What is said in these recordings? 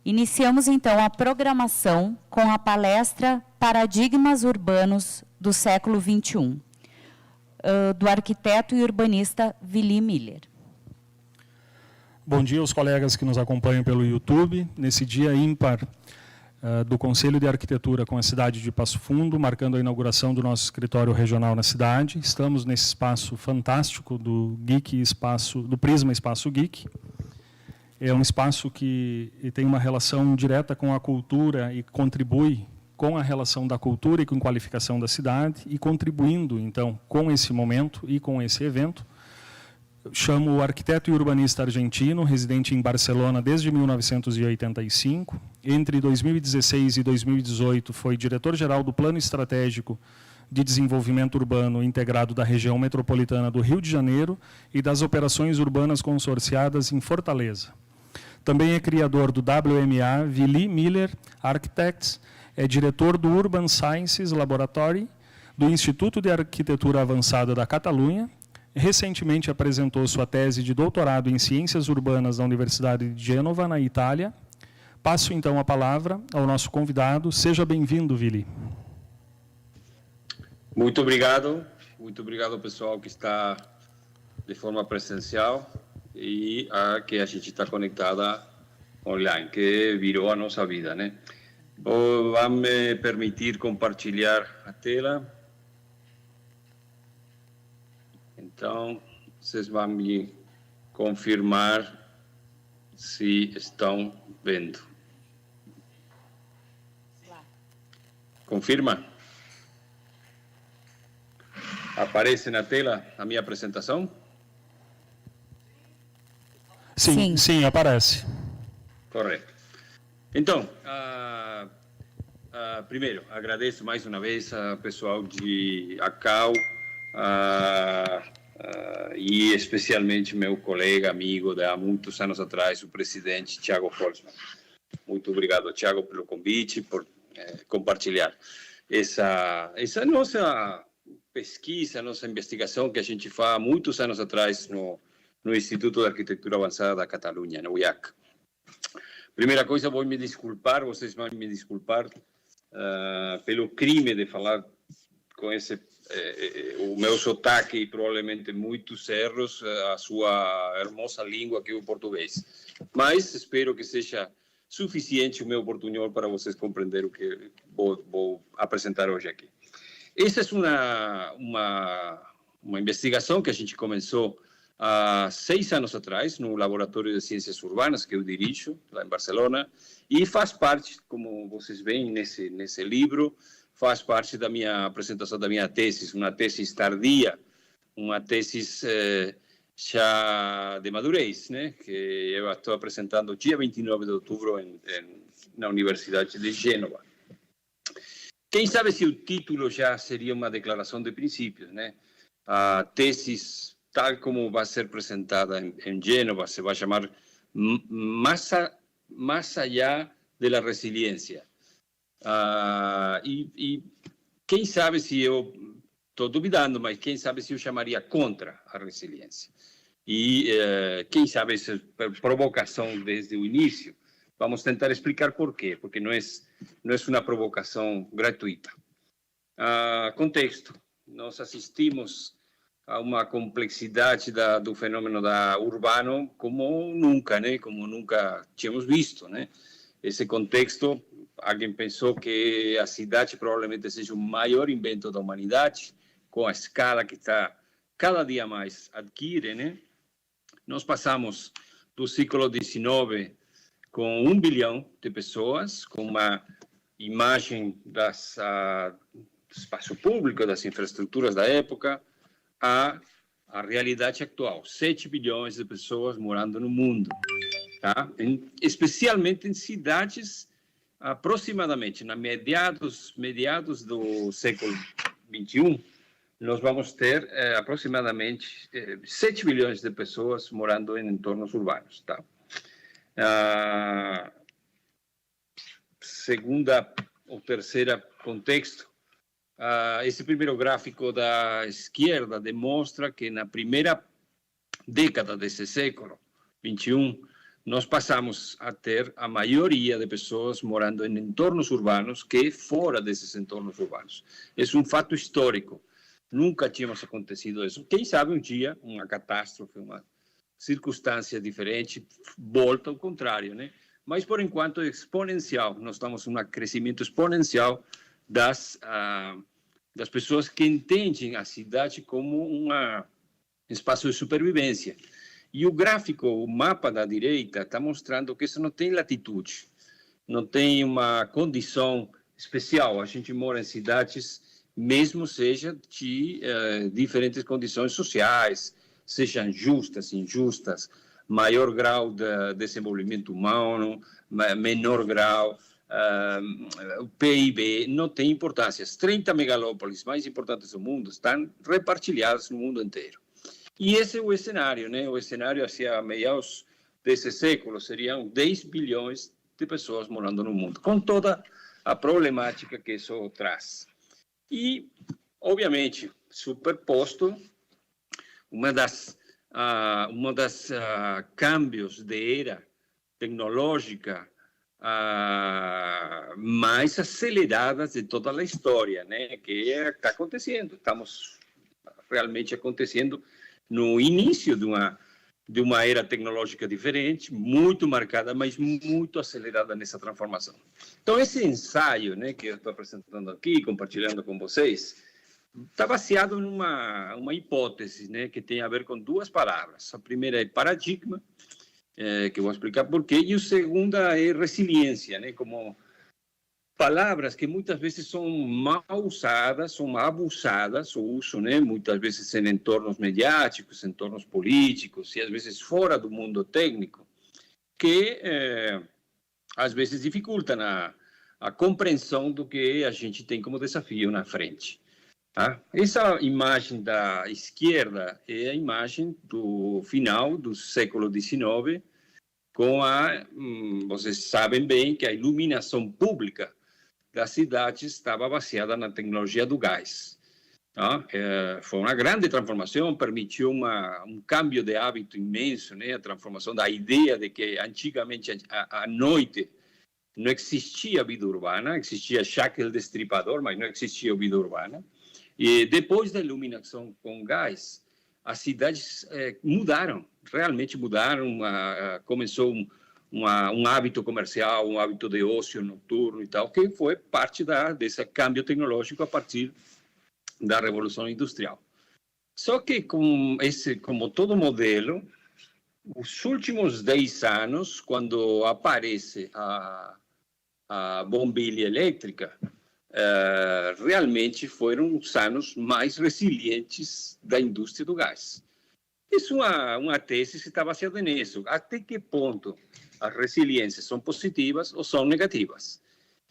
Iniciamos, então, a programação com a palestra Paradigmas Urbanos do século XXI, do arquiteto e urbanista Willy Miller. Bom dia aos colegas que nos acompanham pelo YouTube, nesse dia ímpar do Conselho de Arquitetura com a cidade de Passo Fundo, marcando a inauguração do nosso escritório regional na cidade. Estamos nesse espaço fantástico do Prisma Espaço Geek. É um espaço que tem uma relação direta com a cultura e contribui com a relação da cultura e com a qualificação da cidade, e contribuindo, então, com esse momento e com esse evento. Chamo o arquiteto e urbanista argentino, residente em Barcelona desde 1985. Entre 2016 e 2018, foi diretor-geral do Plano Estratégico de Desenvolvimento Urbano Integrado da região metropolitana do Rio de Janeiro e das operações urbanas consorciadas em Fortaleza. Também é criador do WMA Willy Miller Architects, é diretor do Urban Sciences Laboratory, do Instituto de Arquitetura Avançada da Catalunha. Recentemente apresentou sua tese de doutorado em Ciências Urbanas na Universidade de Gênova, na Itália. Passo, então, a palavra ao nosso convidado. Seja bem-vindo, Willy. Muito obrigado pessoal que está de forma presencial e a que a gente está conectada online, que virou a nossa vida, né? Vão me permitir compartilhar a tela. Então, vocês vão me confirmar se estão vendo. Confirma? Aparece na tela a minha apresentação? Sim, aparece. Correto. Então, primeiro, agradeço mais uma vez ao pessoal de ACAU, e especialmente meu colega, amigo de há muitos anos atrás, o presidente Thiago Holzman. Muito obrigado, Thiago, pelo convite, por compartilhar essa nossa pesquisa, nossa investigação que a gente faz há muitos anos atrás no Instituto de Arquitetura Avançada da Catalunha, no IAC. Primeira coisa, vocês vão me desculpar pelo crime de falar com o meu sotaque e provavelmente muitos erros, a sua hermosa língua que é o português. Mas espero que seja suficiente o meu portunhol para vocês compreenderem o que vou apresentar hoje aqui. Essa é uma investigação que a gente começou há 6 anos atrás, no Laboratório de Ciências Urbanas, que eu dirijo, lá em Barcelona, e faz parte, como vocês veem nesse livro, faz parte da minha apresentação da minha tese, uma tese tardia, uma tese já de madurez, né? Que eu estou apresentando dia 29 de outubro na Universidade de Gênova. Quem sabe se o título já seria uma declaração de princípios, né? A tese, tal como vai ser apresentada em Gênova, se vai chamar Mais allá de la Resiliencia. E quem sabe se eu estou duvidando, mas quem sabe se eu chamaria contra a resiliência. E quem sabe se é provocação desde o início. Vamos tentar explicar por quê, porque não é uma provocação gratuita. Contexto. Nós assistimos a uma complexidade do fenômeno urbano como nunca, né? Como nunca tínhamos visto, né? Esse contexto, alguém pensou que a cidade provavelmente seja o maior invento da humanidade, com a escala que está cada dia mais adquire, né? Nós passamos do século XIX com 1 bilhão de pessoas, com uma imagem do espaço público, das infraestruturas da época, a realidade atual, 7 bilhões de pessoas morando no mundo, tá? Especialmente em cidades aproximadamente, na meados do século XXI, nós vamos ter aproximadamente 7 bilhões de pessoas morando em entornos urbanos, tá? Segunda ou terceira contexto, esse primeiro gráfico da esquerda demonstra que na primeira década desse século XXI, nós passamos a ter a maioria de pessoas morando em entornos urbanos que fora desses entornos urbanos. É um fato histórico. Nunca tínhamos acontecido isso. Quem sabe um dia uma catástrofe, uma circunstância diferente, volta ao contrário, né? Mas, por enquanto, é exponencial. Nós estamos em um crescimento exponencial das pessoas que entendem a cidade como um espaço de supervivência. E o gráfico, o mapa da direita, está mostrando que isso não tem latitude, não tem uma condição especial. A gente mora em cidades, mesmo seja de diferentes condições sociais, sejam justas, injustas, maior grau de desenvolvimento humano, menor grau, o PIB, não tem importância. As 30 megalópolis mais importantes do mundo estão repartilhadas no mundo inteiro. E esse é o cenário, né? O cenário hacia meados desse século seriam 10 bilhões de pessoas morando no mundo, com toda a problemática que isso traz. E, obviamente, superposto, uma das cambios de era tecnológica mais aceleradas de toda a história, né? Que está acontecendo, estamos realmente acontecendo no início de uma era tecnológica diferente, muito marcada, mas muito acelerada nessa transformação. Então, esse ensaio, né, que eu estou apresentando aqui, compartilhando com vocês, está baseado numa hipótese, né, que tem a ver com duas palavras. A primeira é paradigma, que eu vou explicar por quê, e a segunda é resiliência, né, como palavras que muitas vezes são mal usadas, são abusadas, o uso, né, muitas vezes em entornos mediáticos, entornos políticos, e às vezes fora do mundo técnico, que às vezes dificultam a compreensão do que a gente tem como desafio na frente. Tá? Essa imagem da esquerda é a imagem do final do século XIX, com vocês sabem bem que a iluminação pública das cidades estava baseada na tecnologia do gás. Tá? Foi uma grande transformação, permitiu um cambio de hábito imenso, né? A transformação da ideia de que antigamente à noite não existia vida urbana, existia Jack el Destripador, mas não existia vida urbana. E depois da iluminação com gás, as cidades mudaram, realmente mudaram, começou um hábito comercial, um hábito de ócio noturno e tal, que foi parte desse câmbio tecnológico a partir da Revolução Industrial. Só que, como todo modelo, os últimos 10 anos, quando aparece a bombilha elétrica, realmente foram os anos mais resilientes da indústria do gás. Isso é uma tese que está baseada nisso. Até que ponto as resiliências são positivas ou são negativas?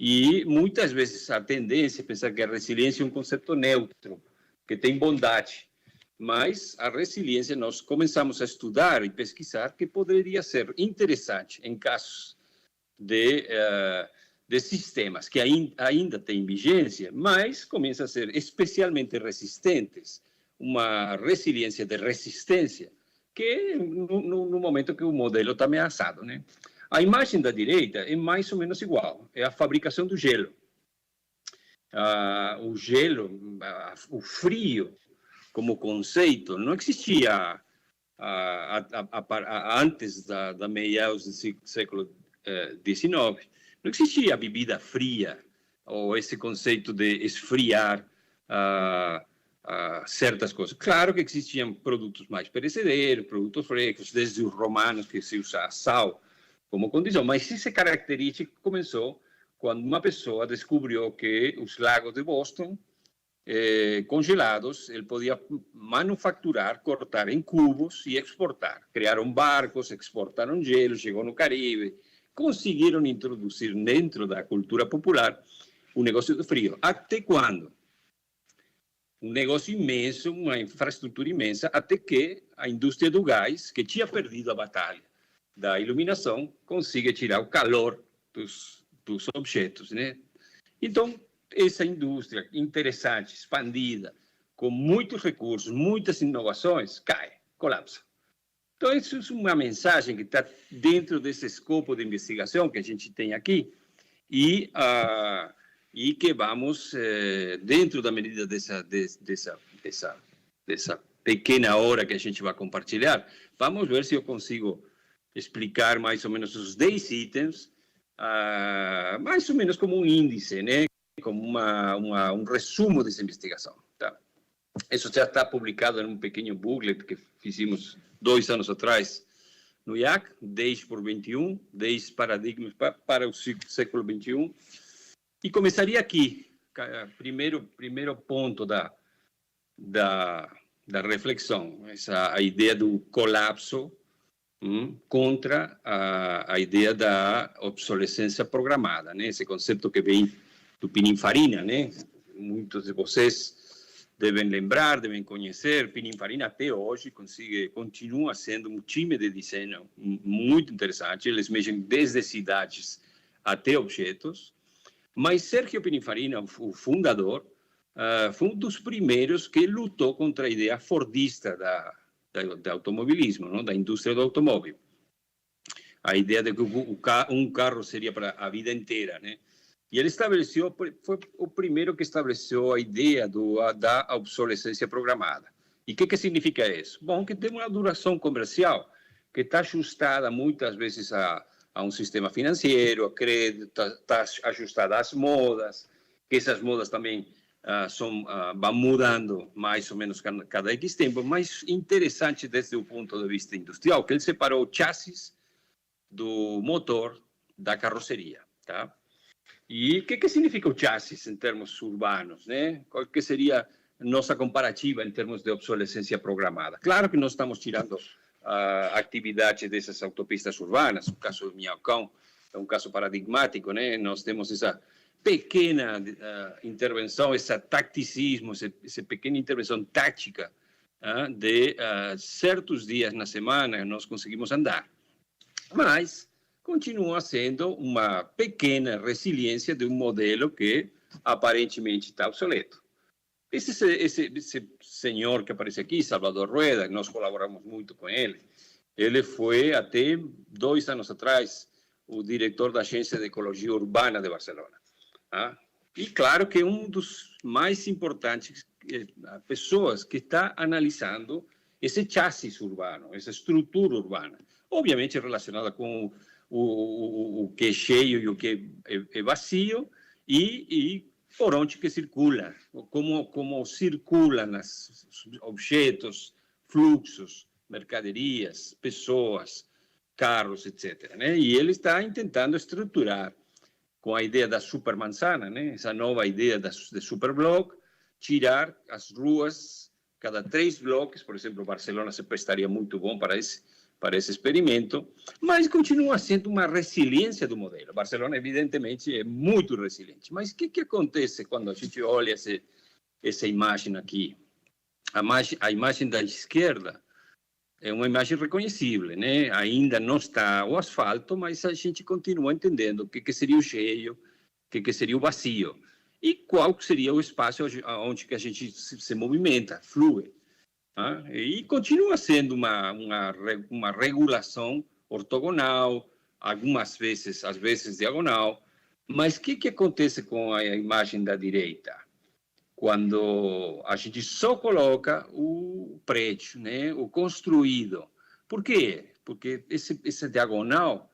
E muitas vezes a tendência é pensar que a resiliência é um conceito neutro, que tem bondade. Mas a resiliência nós começamos a estudar e pesquisar que poderia ser interessante em casos de sistemas que ainda têm vigência, mas começam a ser especialmente resistentes, uma resiliência de resistência, que no momento que o modelo está ameaçado, né? A imagem da direita é mais ou menos igual, é a fabricação do gelo. O gelo, o frio como conceito, não existia antes da meados do século XIX. Não existia bebida fria, ou esse conceito de esfriar certas coisas. Claro que existiam produtos mais perecedeiros, produtos frescos, desde os romanos que se usa sal como condição, mas essa característica começou quando uma pessoa descobriu que os lagos de Boston, congelados, ele podia manufaturar, cortar em cubos e exportar. Criaram barcos, exportaram gelo, chegou no Caribe, conseguiram introduzir dentro da cultura popular o negócio do frio. Até quando? Um negócio imenso, uma infraestrutura imensa, até que a indústria do gás, que tinha perdido a batalha da iluminação, consiga tirar o calor dos objetos, né? Então, essa indústria interessante, expandida, com muitos recursos, muitas inovações, cai, colapsa. Então, isso é uma mensagem que está dentro desse escopo de investigação que a gente tem aqui e que vamos, dentro da medida dessa pequena hora que a gente vai compartilhar, vamos ver se eu consigo explicar mais ou menos os 10 itens, mais ou menos como um índice, né? Como um resumo dessa investigação. Tá? Isso já está publicado em um pequeno booklet que fizemos 2 anos atrás no IAC, 10 por 21, 10 paradigmas para o século XXI. E começaria aqui, primeiro ponto da reflexão, a ideia do colapso contra a ideia da obsolescência programada, né? Esse conceito que vem do Pininfarina, né? Muitos de vocês devem lembrar, devem conhecer. Pininfarina até hoje continua sendo um time de desenho muito interessante. Eles mexem desde cidades até objetos. Mas Sergio Pininfarina, o fundador, foi um dos primeiros que lutou contra a ideia fordista do automobilismo, não? Da indústria do automóvel. A ideia de que um carro seria para a vida inteira, né? E ele foi o primeiro que estabeleceu a ideia da obsolescência programada. E o que significa isso? Bom, que tem uma duração comercial que está ajustada muitas vezes a um sistema financeiro, a crédito, está ajustada às modas, que essas modas também vão mudando mais ou menos cada X tempo, mas interessante desde o ponto de vista industrial, que ele separou o chassis do motor da carroceria, tá? E o que significa o chassis em termos urbanos, né? Qual que seria nossa comparativa em termos de obsolescência programada? Claro que nós estamos tirando atividade dessas autopistas urbanas. O caso do Minhocão é um caso paradigmático, né? Nós temos essa pequena intervenção, esse tacticismo, essa pequena intervenção tática de certos dias na semana nós conseguimos andar. Mas continua sendo uma pequena resiliência de um modelo que aparentemente está obsoleto. Esse senhor que aparece aqui, Salvador Rueda, nós colaboramos muito com ele, ele foi até 2 anos atrás o diretor da Agência de Ecologia Urbana de Barcelona. E claro que um dos mais importantes pessoas que está analisando esse chassis urbano, essa estrutura urbana, obviamente relacionada com o que é cheio e o que é vazio, e por onde que circula, como circulam os objetos, fluxos, mercadorias, pessoas, carros, etc. Né? E ele está tentando estruturar com a ideia da supermanzana, né? Essa nova ideia de superbloco, tirar as ruas cada 3 blocos, por exemplo, Barcelona se prestaria muito bom para esse experimento, mas continua sendo uma resiliência do modelo. Barcelona, evidentemente, é muito resiliente. Mas o que acontece quando a gente olha essa imagem aqui? A imagem da esquerda é uma imagem reconhecível, né? Ainda não está o asfalto, mas a gente continua entendendo o que seria o cheio, o que seria o vazio, e qual seria o espaço onde que a gente se movimenta, flui. E continua sendo uma regulação ortogonal, às vezes diagonal. Mas o que acontece com a imagem da direita? Quando a gente só coloca o prédio, né, o construído. Por quê? Porque esse diagonal,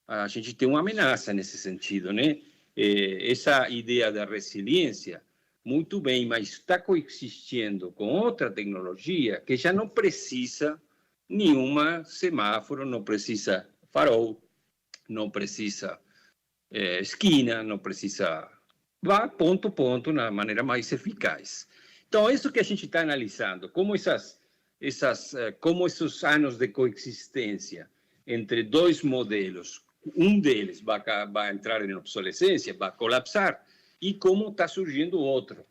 a gente tem uma ameaça nesse sentido, né? Essa ideia da resiliência, muito bem, mas está coexistindo com outra tecnologia que já não precisa nenhuma semáforo, não precisa farol, não precisa esquina, não precisa... Vá ponto a ponto na maneira mais eficaz. Então, é isso que a gente está analisando, como como esses anos de coexistência entre 2 modelos, um deles vai entrar em obsolescência, vai colapsar, e como está surgindo outro.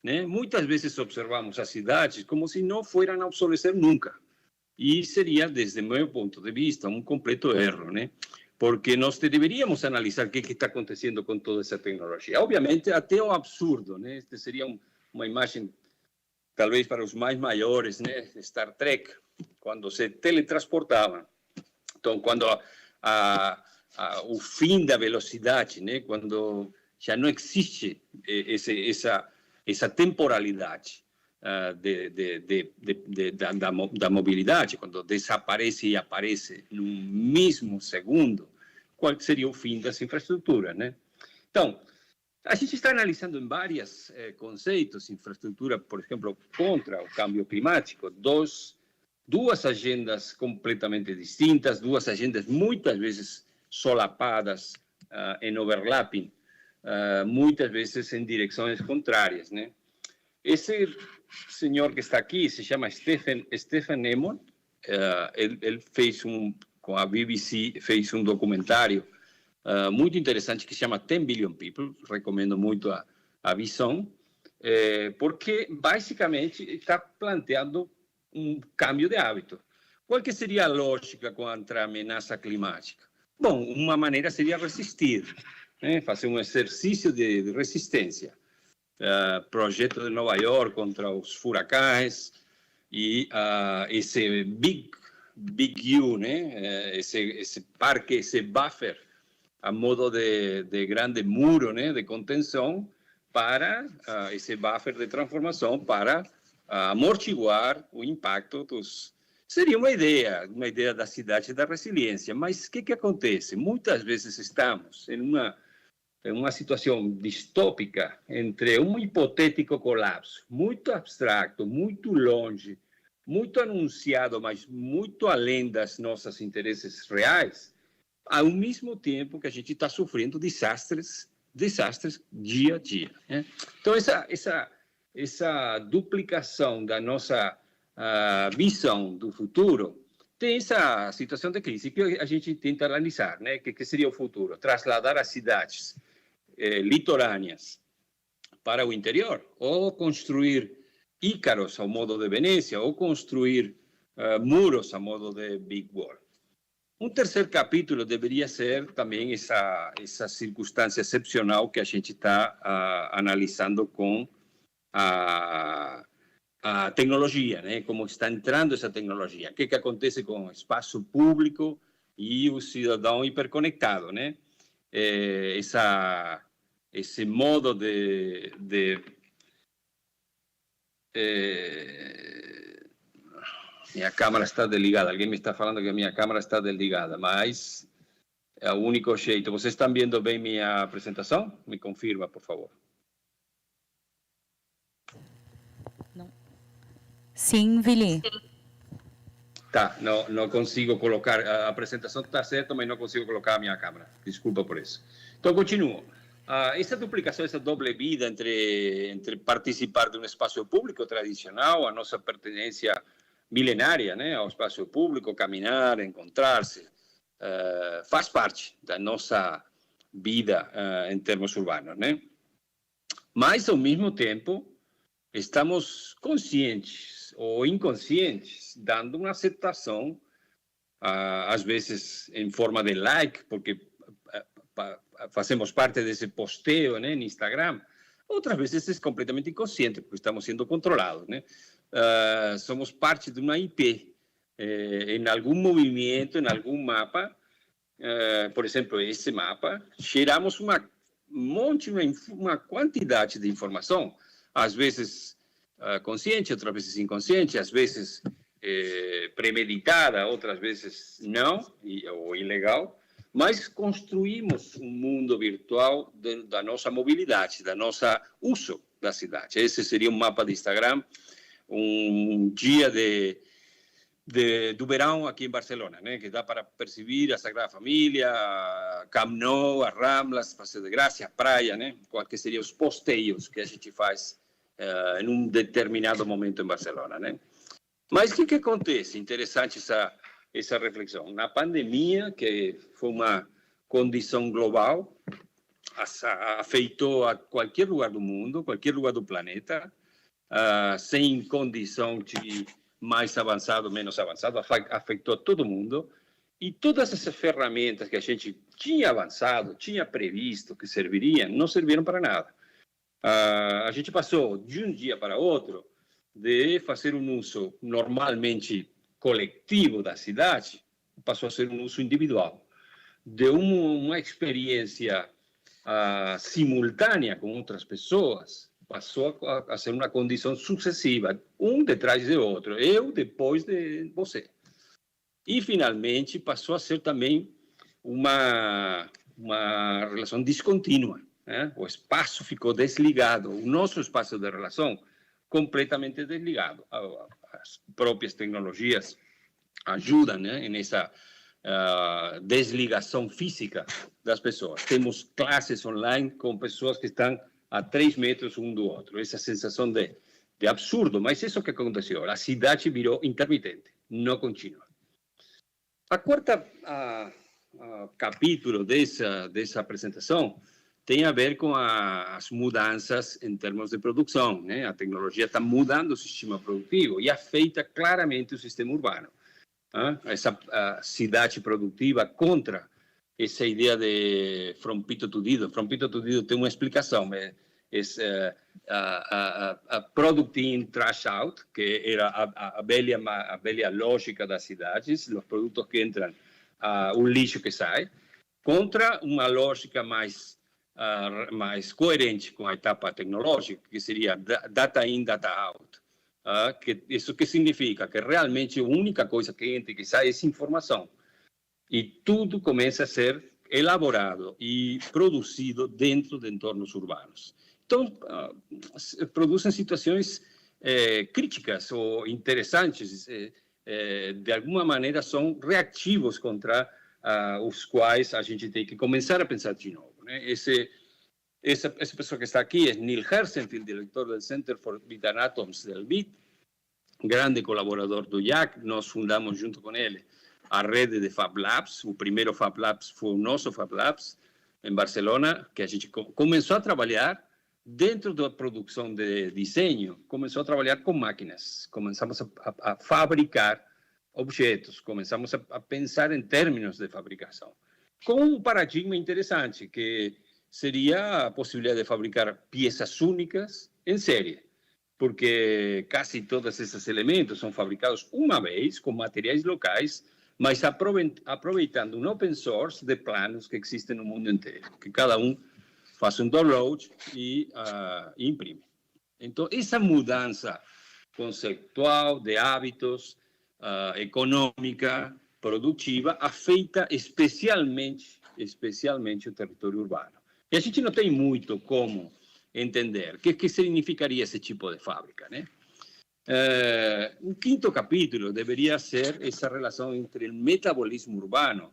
Né? Muitas vezes observamos as cidades como se não fossem a obsolecer nunca. E seria, desde o meu ponto de vista, um completo erro, né? Porque nós deveríamos analisar o que está acontecendo com toda essa tecnologia. Obviamente, até o absurdo, né? Este seria uma imagem, talvez para os mais maiores, né? Star Trek, quando se teletransportavam. Então, quando o fim da velocidade, né? Quando já não existe essa temporalidade da mobilidade, quando desaparece e aparece no mesmo segundo, qual seria o fim das infraestruturas, né? Então, a gente está analisando em vários conceitos, infraestrutura, por exemplo, contra o câmbio climático, duas agendas completamente distintas, duas agendas muitas vezes solapadas, em overlapping, muitas vezes em direções contrárias, né? Esse senhor que está aqui se chama Stephen Emmon. Ele fez com a BBC, fez um documentário muito interessante que se chama 10 Billion People. Recomendo muito a visão, porque basicamente está planteando um câmbio de hábito. Qual que seria a lógica contra a ameaça climática? Bom, uma maneira seria resistir, né? Fazer um exercício de resistência. Projeto de Nova York contra os furacões e esse Big U, né? Esse parque, esse buffer, a modo de grande muro, né? De contenção para esse buffer de transformação para amortiguar o impacto dos... Seria uma ideia da cidade da resiliência, mas o que acontece? Muitas vezes estamos em uma situação distópica entre um hipotético colapso muito abstrato, muito longe, muito anunciado, mas muito além das nossos interesses reais, ao mesmo tempo que a gente está sofrendo desastres dia a dia, né? Então, essa duplicação da nossa visão do futuro tem essa situação de crise que a gente tenta analisar, né? Que seria o futuro? Trasladar as cidades litorâneas para o interior, ou construir Ícaros ao modo de Veneza, ou construir muros ao modo de Big Wall. Um terceiro capítulo deveria ser também essa circunstância excepcional que a gente está analisando com a tecnologia, né? Como está entrando essa tecnologia, o que acontece com o espaço público e o cidadão hiperconectado, né? Esse modo minha câmera está desligada. Alguém me está falando que a minha câmera está desligada, mas é o único jeito. Vocês estão vendo bem minha apresentação? Me confirma, por favor. Não. Sim, Vili. Tá, não consigo colocar, a apresentação está certa, mas não consigo colocar a minha câmera. Desculpa por isso. Então, continuo. Essa duplicação, essa doble vida entre participar de um espaço público tradicional, a nossa pertenência milenária, né, ao espaço público, caminhar, encontrar-se, faz parte da nossa vida em termos urbanos, né? Mas, ao mesmo tempo, estamos conscientes ou inconscientes, dando uma aceitação, às vezes em forma de like, porque fazemos parte desse posteio, né, no Instagram, outras vezes é completamente inconsciente, porque estamos sendo controlados, né? Somos parte de uma IP, em algum movimento, em algum mapa, por exemplo, esse mapa, geramos uma quantidade de informação, às vezes consciente, outras vezes inconsciente, às vezes premeditada, outras vezes não, ou ilegal, mas construímos um mundo virtual da nossa mobilidade, da nossa uso da cidade. Esse seria um mapa de Instagram, um dia do verão aqui em Barcelona, né? Que dá para perceber a Sagrada Família, Camp Nou, as Ramblas, Passeio de Graça, a praia, né? Quais que seriam os posteios que a gente faz em um determinado momento em Barcelona, né? Mas o que acontece? Interessante essa reflexão. Na pandemia, que foi uma condição global, afetou a qualquer lugar do mundo, qualquer lugar do planeta, sem condição de mais avançado, menos avançado, afetou todo mundo. E todas essas ferramentas que a gente tinha avançado, tinha previsto que serviriam, não serviram para nada. A gente passou de um dia para outro de fazer um uso normalmente coletivo da cidade passou a ser um uso individual. De uma experiência simultânea com outras pessoas, passou a ser uma condição sucessiva, um detrás do outro, eu depois de você. E, finalmente, passou a ser também uma relação descontínua, né? O espaço ficou desligado, o nosso espaço de relação completamente desligado. As próprias tecnologias ajudam, né, nessa desligação física das pessoas. Temos classes online com pessoas que estão a 3 metros um do outro. Essa sensação de absurdo, mas isso que aconteceu. A cidade virou intermitente, não contínua. A quarta capítulo dessa apresentação tem a ver com as mudanças em termos de produção, né? A tecnologia está mudando o sistema produtivo e afeta claramente o sistema urbano. Essa cidade produtiva contra essa ideia de from Pito to Dido. From Pito to Dido tem uma explicação, product in, trash out, que era a velha lógica das cidades, os produtos que entram, o lixo que sai, contra uma lógica mais coerente com a etapa tecnológica, que seria data in, data out. Isso que significa que realmente a única coisa que entra e que sai é informação. E tudo começa a ser elaborado e produzido dentro de entornos urbanos. Então, produzem situações críticas ou interessantes, de alguma maneira são reativos contra os quais a gente tem que começar a pensar de novo, né? Essa pessoa que está aqui é Neil Hersenfield, diretor do Center for Bit and Atoms del BIT, grande colaborador do IAC. Nós fundamos junto com ele a rede de Fab Labs. O primeiro Fab Labs foi o nosso Fab Labs em Barcelona, que a gente começou a trabalhar dentro da produção de desenho, começou a trabalhar com máquinas. Começamos a fabricar objetos, começamos a pensar em termos de fabricação, com um paradigma interessante, que seria a possibilidade de fabricar peças únicas em série, porque quase todos esses elementos são fabricados uma vez, com materiais locais, mas aproveitando um open source de planos que existem no mundo inteiro, que cada um faz um download e imprime. Então, essa mudança conceitual de hábitos, econômica, produtiva, afeta especialmente o território urbano. E a gente não tem muito como entender o que significaria esse tipo de fábrica, né? Um quinto capítulo deveria ser essa relação entre o metabolismo urbano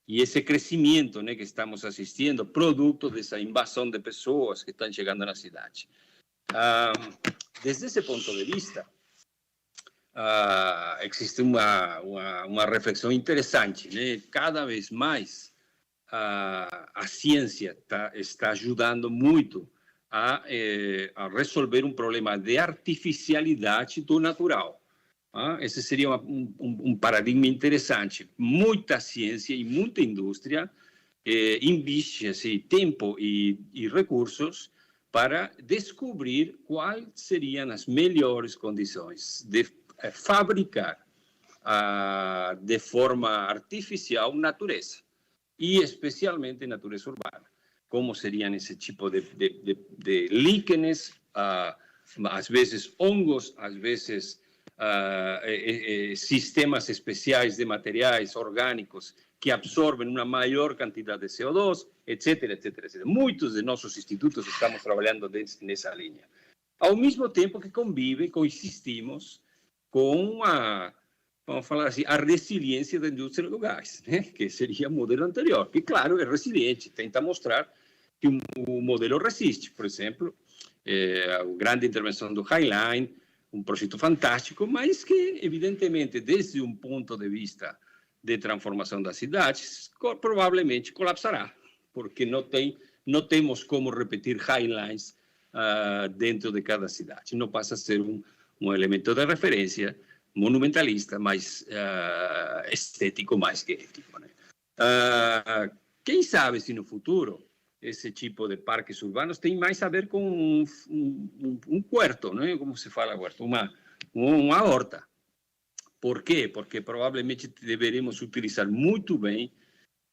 e esse crescimento, né, que estamos assistindo, produto dessa invasão de pessoas que estão chegando na cidade. Desde esse ponto de vista, existe uma reflexão interessante, né? Cada vez mais a ciência está ajudando muito a resolver um problema de artificialidade do natural. Esse seria um paradigma interessante. Muita ciência e muita indústria investe tempo e recursos para descobrir quais seriam as melhores condições de fabricar de forma artificial natureza, e especialmente natureza urbana. Como seriam esse tipo de líquenes, às vezes hongos, às vezes sistemas especiais de materiais orgânicos que absorvem uma maior quantidade de CO2, etc., etc., etc. Muitos de nossos institutos estamos trabalhando nessa linha. Ao mesmo tempo que coexistimos com vamos falar assim, a resiliência da indústria do gás, né? Que seria o modelo anterior, que, claro, é resiliente, tenta mostrar que o modelo resiste. Por exemplo, a grande intervenção do Highline, um projeto fantástico, mas que, evidentemente, desde um ponto de vista de transformação das cidades, provavelmente colapsará, porque não temos como repetir Highlines dentro de cada cidade. Não passa a ser um elemento de referência monumentalista, mais estético mais que ético, né? Quem sabe se no futuro esse tipo de parques urbanos tem mais a ver com um huerto, né? Como se fala huerto? Uma horta. Por quê? Porque provavelmente deveremos utilizar muito bem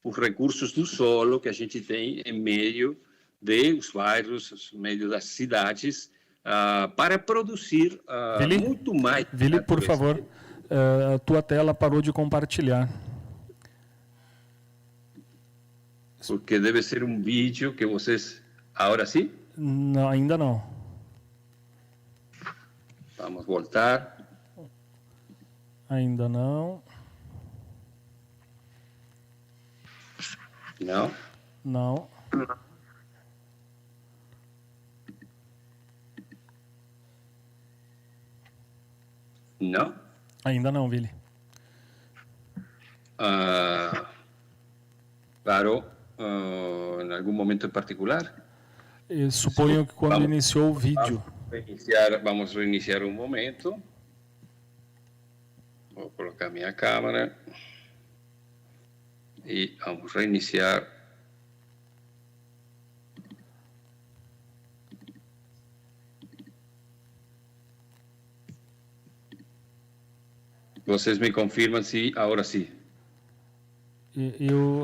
os recursos do solo que a gente tem em meio dos bairros, em meio das cidades, para produzir muito mais. Vili, por favor, a tua tela parou de compartilhar. Porque deve ser um vídeo que vocês... Agora sim? Não, ainda não. Vamos voltar. Ainda não. Não? Não. Não? Ainda não, Vili. Parou em algum momento em particular? Eu suponho que quando iniciou o vídeo. Vamos reiniciar um momento. Vou colocar minha câmera. E vamos reiniciar. Vocês me confirmam se agora sim.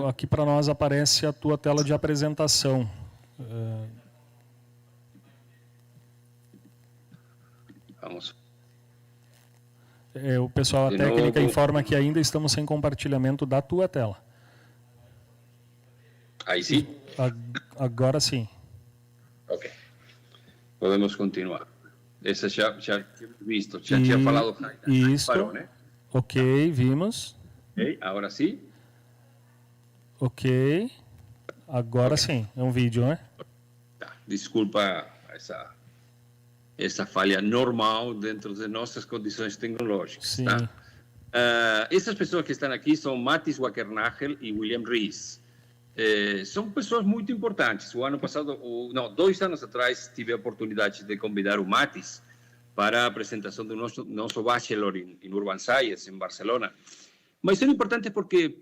Aqui para nós aparece a tua tela de apresentação. Vamos. O pessoal da técnica informa que ainda estamos sem compartilhamento da tua tela. Aí sim? Agora sim. Ok. Podemos continuar. Essa já tinha visto, já tinha falado. Isso. Parou, né? Ok, vimos. Ok, agora sim? Ok. Agora sim, é um vídeo, né? Tá. Desculpa essa falha normal dentro de nossas condições tecnológicas. Sim. Tá? Essas pessoas que estão aqui são Mathis Wackernagel e William Rees. São pessoas muito importantes. O ano passado, 2 anos atrás, tive a oportunidade de convidar o Mathis para a apresentação do nosso bachelor em Urban Science, em Barcelona. Mas são importantes porque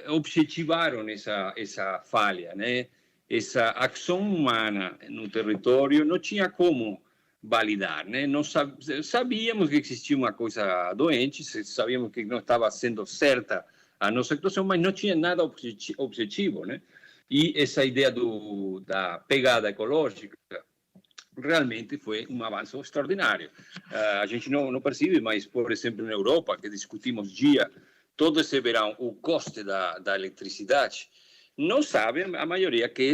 objetivaram essa falha, né? Essa ação humana no território não tinha como validar, né? Nós sabíamos que existia uma coisa doente, sabíamos que não estava sendo certa a nossa actuação, mas não tinha nada objetivo, né? E essa ideia da pegada ecológica realmente foi um avanço extraordinário. A gente não percebe, mas, por exemplo, na Europa, que discutimos todo esse verão o custo da eletricidade, não sabe a maioria que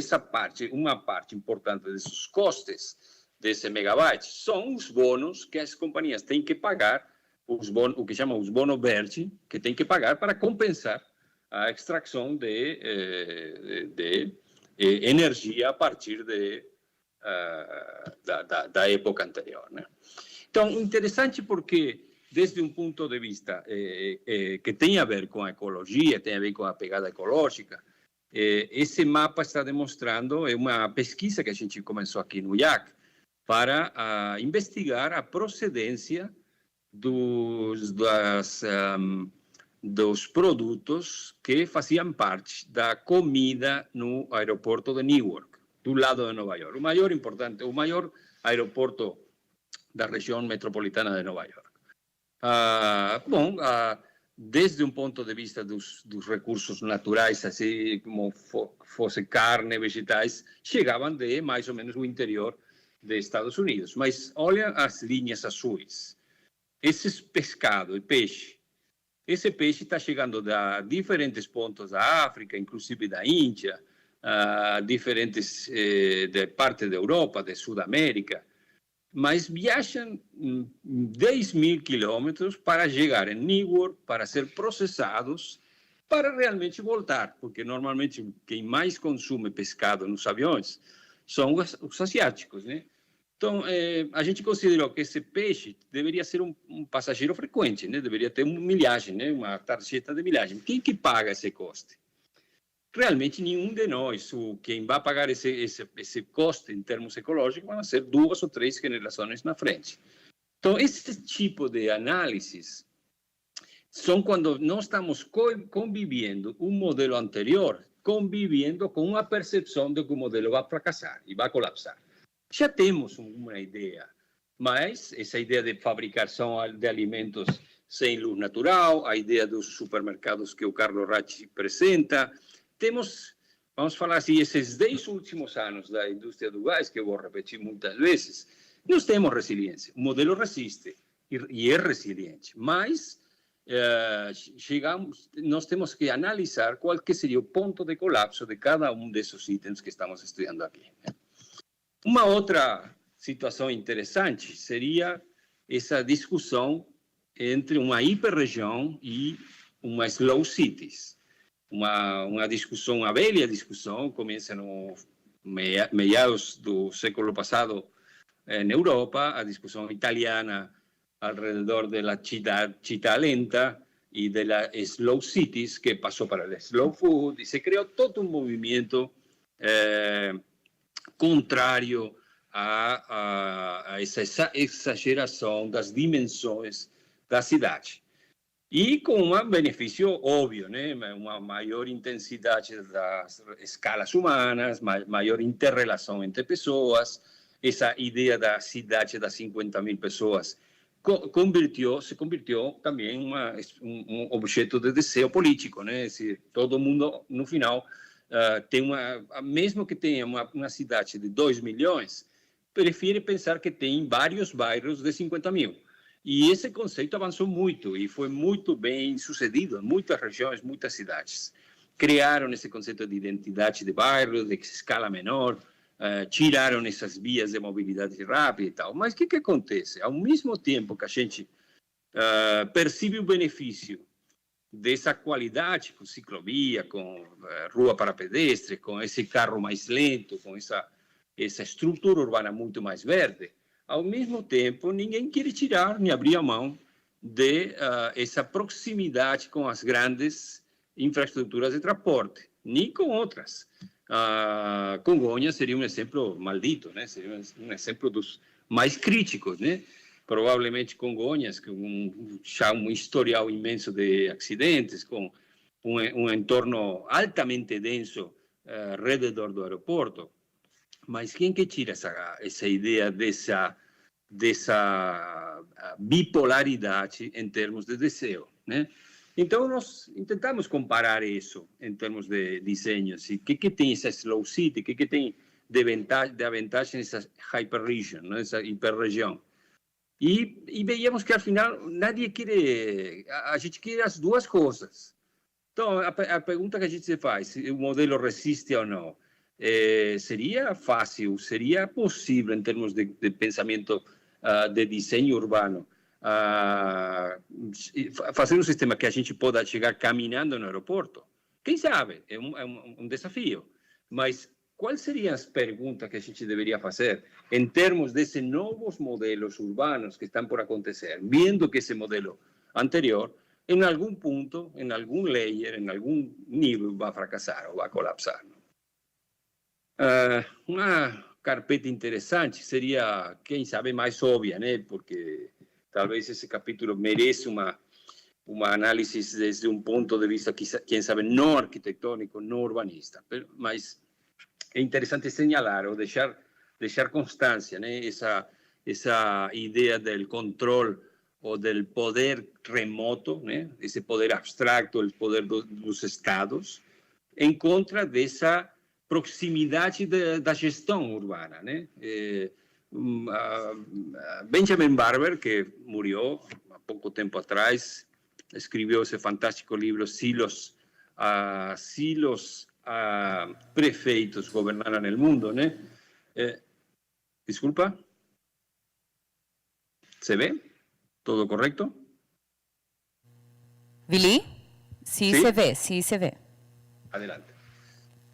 uma parte importante desses custos desse megabyte são os bônus que as companhias têm que pagar, o que chamam os bônus verde, que têm que pagar para compensar a extração de energia a partir da época anterior, né? Então, interessante porque, desde um ponto de vista que tem a ver com a ecologia, tem a ver com a pegada ecológica, esse mapa está demonstrando, é uma pesquisa que a gente começou aqui no IAC, para investigar a procedência dos produtos que faziam parte da comida no aeroporto de Newark, do lado de Nova York, o maior aeroporto da região metropolitana de Nova York. Desde um ponto de vista dos recursos naturais, assim como fosse carne, vegetais, chegavam de mais ou menos o interior dos Estados Unidos. Mas olha as linhas azuis. Esse pescado e peixe, esse peixe está chegando de diferentes pontos da África, inclusive da Índia, diferentes de parte da Europa, de Sudamérica, mas viajam 10.000 quilômetros para chegar em Newark, para ser processados, para realmente voltar, porque normalmente quem mais consome pescado nos aviões são os asiáticos, né? Então, a gente considerou que esse peixe deveria ser um passageiro frequente, né? Deveria ter uma milhagem, né? Uma tarjeta de milhagem. Quem que paga esse custo? Realmente nenhum de nós. Quem vai pagar esse custo em termos ecológicos vão ser 2 ou 3 gerações na frente. Então, esse tipo de análises são quando nós estamos convivendo um modelo anterior, convivendo com uma percepção de que o modelo vai fracassar e vai colapsar. Já temos uma ideia, mas essa ideia de fabricação de alimentos sem luz natural, a ideia dos supermercados que o Carlos Ratti apresenta. Temos, vamos falar assim, esses 10 últimos anos da indústria do gás, que eu vou repetir muitas vezes, nós temos resiliência. O modelo resiste e é resiliente, mas nós temos que analisar qual que seria o ponto de colapso de cada um desses itens que estamos estudando aqui. Uma outra situação interessante seria essa discussão entre uma hiperregião e uma slow cities. Uma discussão, uma velha discussão, começa no meados do século passado na Europa, a discussão italiana alrededor da città lenta e das slow cities, que passou para o slow food, e se criou todo um movimento contrário a essa exageração das dimensões da cidade. E com um benefício óbvio, né? Uma maior intensidade das escalas humanas, maior interrelação entre pessoas, essa ideia da cidade das 50.000 pessoas se convirtió também em objeto de desejo político, né? Todo mundo, no final, tem mesmo que tenha uma cidade de 2 milhões, prefere pensar que tem vários bairros de 50.000. E esse conceito avançou muito e foi muito bem sucedido em muitas regiões, muitas cidades. Criaram esse conceito de identidade de bairro, de escala menor, tiraram essas vias de mobilidade rápida e tal. Mas o que acontece? Ao mesmo tempo que a gente percebe o benefício dessa qualidade, com ciclovia, com rua para pedestre, com esse carro mais lento, com essa estrutura urbana muito mais verde, ao mesmo tempo, ninguém quer tirar nem abrir a mão de essa proximidade com as grandes infraestruturas de transporte, nem com outras. Congonhas seria um exemplo maldito, né? Seria um exemplo dos mais críticos, né? Provavelmente Congonhas, com já um historial imenso de acidentes, com um entorno altamente denso ao redor do aeroporto. Mas quem que tira essa ideia dessa bipolaridade em termos de desejo, né? Então, nós tentamos comparar isso em termos de desenho. O que tem essa slow city, o que tem de vantagem essa hyperregion, né? Essa hiperregião. E veíamos que, afinal, a gente quer as duas coisas. Então, a pergunta que a gente se faz, se o modelo resiste ou não, seria fácil, seria possível, em termos de pensamento de desenho urbano, fazer um sistema que a gente possa chegar caminhando no aeroporto? Quem sabe? É um desafio. Mas quais seriam as perguntas que a gente deveria fazer em termos desses novos modelos urbanos que estão por acontecer, vendo que esse modelo anterior, em algum ponto, em algum layer, em algum nível, vai fracassar ou vai colapsar? Uma carpeta interessante seria, quem sabe, mais óbvia, né? Porque talvez esse capítulo merece uma análise desde um ponto de vista, quem sabe, não arquitetônico, não urbanista. Mas é interessante señalar ou deixar constância, né? Essa ideia do controle ou do poder remoto, né? Esse poder abstrato, o poder dos estados, em contra dessa proximidade da gestão urbana, né? Benjamin Barber, que morreu há pouco tempo atrás, escreveu esse fantástico livro Silos prefeitos governaram o mundo, né? Desculpa? ¿Se ve? ¿Todo correcto? Vili? Sí, ¿Sí? Se ve. Adelante.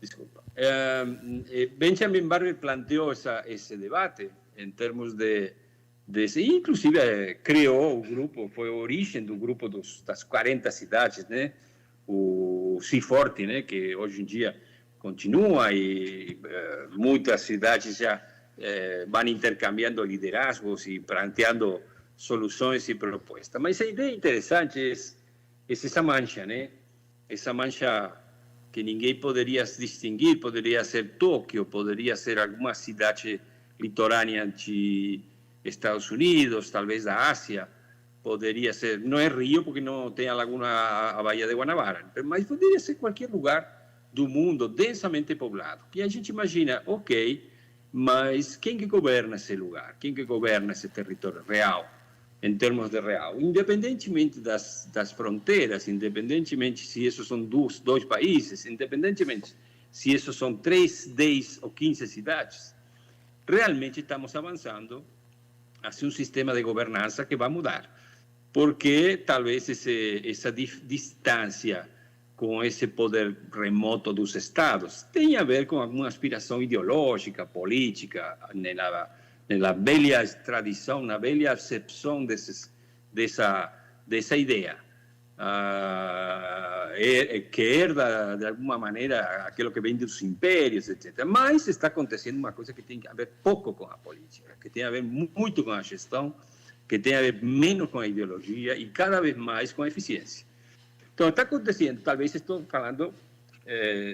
Desculpa. Benjamin Barber planteou esse debate em termos inclusive criou o grupo, foi a origem do grupo das 40 cidades, né? O C40, né? Que hoje em dia continua e muitas cidades já vão intercambiando liderazgos e planteando soluções e propostas. Mas a ideia interessante é essa mancha, né? Essa mancha que ninguém poderia distinguir, poderia ser Tóquio, poderia ser alguma cidade litorânea de Estados Unidos, talvez da Ásia, poderia ser, não é Rio, porque não tem a laguna, a Baía de Guanabara, mas poderia ser qualquer lugar do mundo densamente poblado. E a gente imagina, ok, mas quem que governa esse lugar? Quem que governa esse território real, em termos de real? Independentemente das fronteiras, independentemente se esses são dois países, independentemente se esses são 3, 10 ou 15 cidades, realmente estamos avançando hacia um sistema de governança que vai mudar. Porque talvez essa distância com esse poder remoto dos estados tenha a ver com alguma aspiração ideológica, política, na velha tradição, na velha acepção dessa ideia, que herda, de alguma maneira, aquilo que vem dos impérios, etc. Mas está acontecendo uma coisa que tem a ver pouco com a política, que tem a ver muito com a gestão, que tem a ver menos com a ideologia e cada vez mais com a eficiência. Então, está acontecendo, talvez estou falando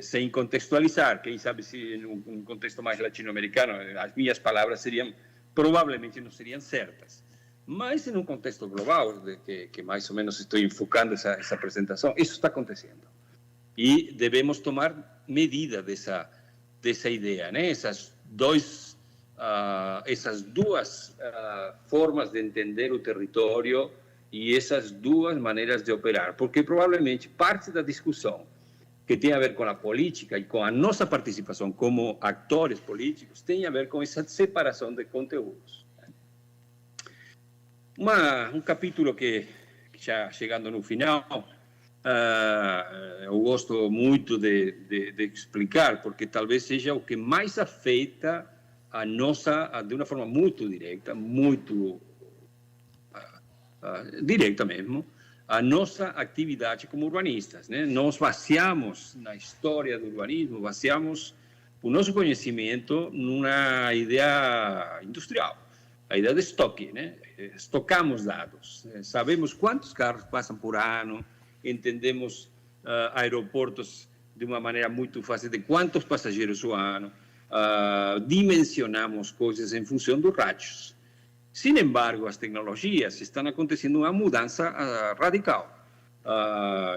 sem contextualizar, quem sabe se em um contexto mais latino-americano, as minhas palavras provavelmente não seriam certas, mas em um contexto global, que mais ou menos estou enfocando essa apresentação, isso está acontecendo. E devemos tomar medida dessa ideia, né? Essas duas formas de entender o território e essas duas maneiras de operar, porque provavelmente parte da discussão que tem a ver com a política e com a nossa participação como atores políticos tem a ver com essa separação de conteúdos. Um capítulo que já chegando no final, eu gosto muito de explicar, porque talvez seja o que mais afeta a nossa, de uma forma muito direta, muito direta mesmo, a nossa atividade como urbanistas, né? Nós baseamos na história do urbanismo, baseamos o nosso conhecimento numa ideia industrial, a ideia de estoque, né? Estocamos dados, sabemos quantos carros passam por ano, entendemos aeroportos de uma maneira muito fácil de quantos passageiros por ano, dimensionamos coisas em função dos rádios. Sin embargo, as tecnologias estão acontecendo uma mudança radical.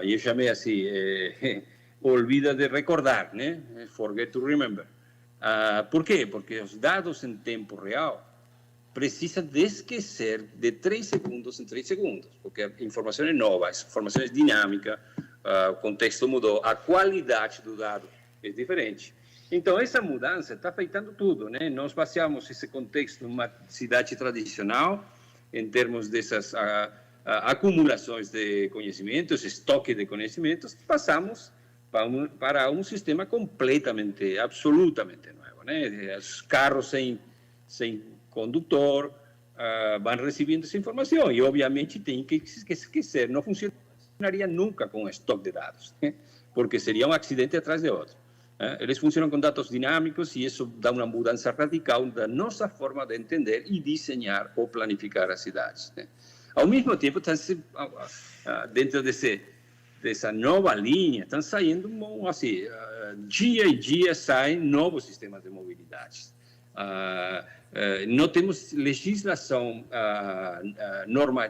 Eu chamei assim, olvida de recordar, né? Forget to remember. Por quê? Porque os dados em tempo real precisam de esquecer de 3 segundos em 3 segundos, porque a informação é nova, a informação é dinâmica, o contexto mudou, a qualidade do dado é diferente. Então, essa mudança está afetando tudo, né? Nós baseamos esse contexto numa cidade tradicional, em termos dessas acumulações de conhecimentos, estoque de conhecimentos, passamos para um sistema completamente, absolutamente novo, né? Os carros sem condutor vão recebendo essa informação e, obviamente, tem que esquecer. Não funcionaria nunca com estoque de dados, né? Porque seria um acidente atrás de outro. Eles funcionam com dados dinâmicos e isso dá uma mudança radical da nossa forma de entender e desenhar ou planificar as cidades, né? Ao mesmo tempo, dentro dessa nova linha, estão saindo, assim, dia a dia saem novos sistemas de mobilidade. Não temos legislação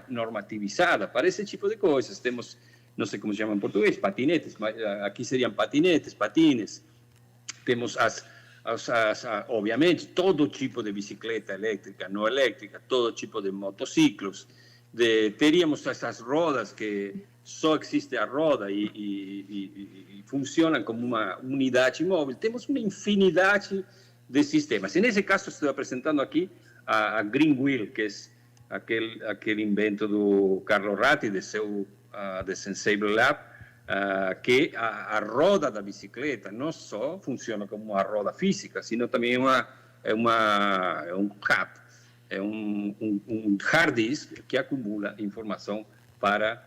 normativizada para esse tipo de coisas. Temos, não sei como se chama em português, patinetes, mas aqui seriam patinetes, patines. Temos, obviamente, todo tipo de bicicleta elétrica, não elétrica, todo tipo de motociclos. Teríamos essas rodas que só existe a roda e funcionam como uma unidade móvel. Temos uma infinidade de sistemas. E nesse caso, estou apresentando aqui a Green Wheel, que é aquele invento do Carlo Ratti, de seu The Sensable Lab, que a roda da bicicleta não só funciona como uma roda física, sino também é um hub, é um hard disk que acumula informação para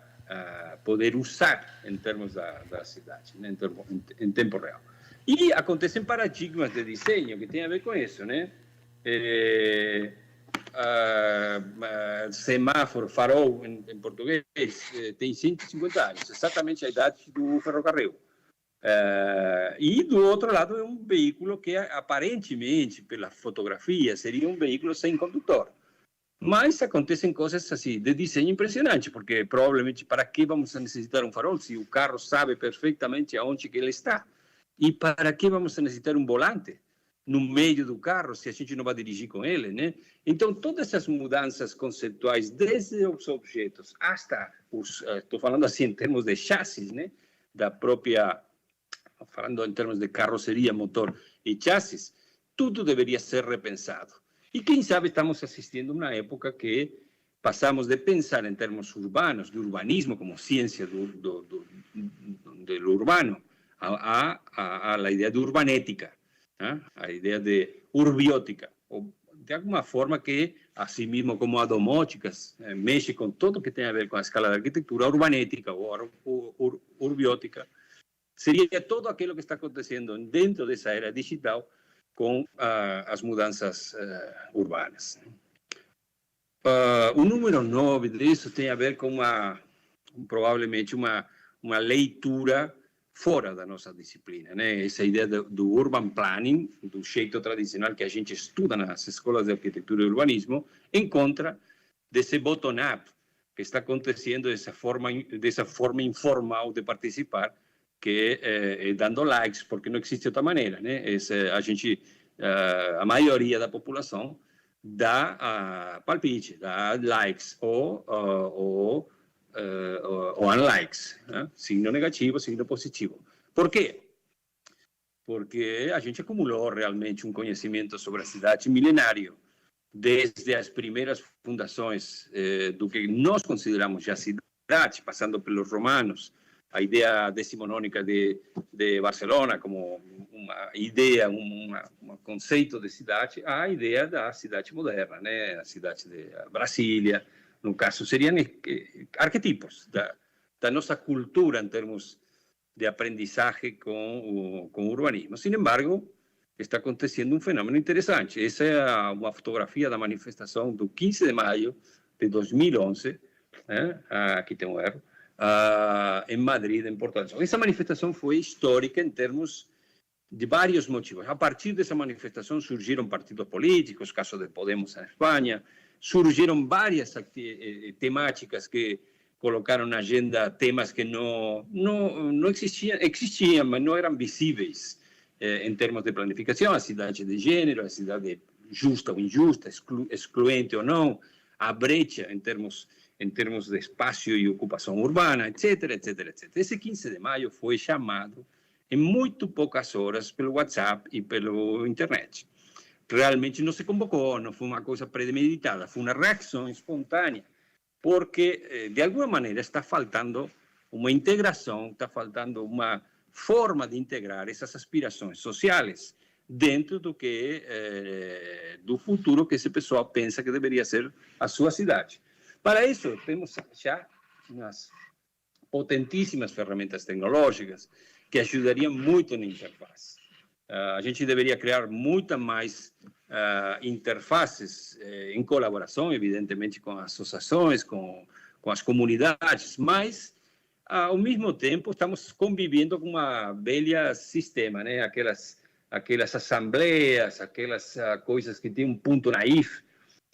poder usar em termos da cidade, né, em tempo real. E acontecem paradigmas de desenho que tem a ver com isso, né? Semáforo, farol, em português, tem 150 anos, exatamente a idade do ferrocarril. E do outro lado é um veículo que aparentemente, pela fotografia, seria um veículo sem condutor. Mas acontecem coisas assim de desenho impressionante, porque provavelmente para que vamos necessitar um farol se o carro sabe perfeitamente aonde que ele está? E para que vamos necessitar um volante no meio do carro se a gente não vai dirigir com ele, né? Então, todas essas mudanças conceituais, desde os objetos hasta os, estou falando assim em termos de chassis, né? Da própria, falando em termos de carroceria, motor e chassis, tudo deveria ser repensado. E quem sabe estamos assistindo a uma época que passamos de pensar em termos urbanos, de urbanismo como ciência do urbano, a ideia de urbanética, ¿eh? A ideia de urbiótica, ou de alguma forma que, assim mesmo como a domótica, mexe com tudo que tem a ver com a escala da arquitetura, a urbanética ou urbiótica, seria todo aquilo que está acontecendo dentro dessa era digital com as mudanças urbanas. O número 9 disso tem a ver com provavelmente uma leitura fora da nossa disciplina, né? Essa ideia do urban planning, do jeito tradicional que a gente estuda nas escolas de arquitetura e urbanismo, em contra desse bottom-up que está acontecendo dessa forma informal de participar, que é dando likes, porque não existe outra maneira, né? A maioria da população dá palpite, dá likes ou unlikes, né? Signo negativo, signo positivo. Por quê? Porque a gente acumulou realmente um conhecimento sobre a cidade milenário, desde as primeiras fundações do que nós consideramos já cidade, passando pelos romanos, a ideia decimonônica de Barcelona como uma ideia, um conceito de cidade, a ideia da cidade moderna, né? A cidade de Brasília, no caso, seriam arquetipos da nossa cultura em termos de aprendizagem com o urbanismo. Sin embargo, está acontecendo um fenômeno interessante. Essa é uma fotografia da manifestação do 15 de maio de 2011, né? Aqui tem um erro, em Madrid, em Portugal. Essa manifestação foi histórica em termos de vários motivos. A partir dessa manifestação surgiram partidos políticos, caso de Podemos na Espanha, surgiram várias temáticas que colocaram na agenda temas que não existiam, mas não eram visíveis em termos de planificação, a cidade de gênero, a cidade justa ou injusta, excluente ou não, a brecha em termos de espaço e ocupação urbana, etc., etc., etc. Esse 15 de maio foi chamado em muito poucas horas pelo WhatsApp e pela internet. Realmente não se convocou, não foi uma coisa premeditada, foi uma reação espontânea, porque, de alguma maneira, está faltando uma integração, está faltando uma forma de integrar essas aspirações sociais dentro do futuro que esse pessoal pensa que deveria ser a sua cidade. Para isso, temos já umas potentíssimas ferramentas tecnológicas que ajudariam muito na interface. A gente deveria criar muitas mais interfaces em colaboração, evidentemente, com as associações, com as comunidades, mas, ao mesmo tempo, estamos convivendo com uma velha sistema, né? Aquelas assembleias, aquelas coisas que têm um ponto naif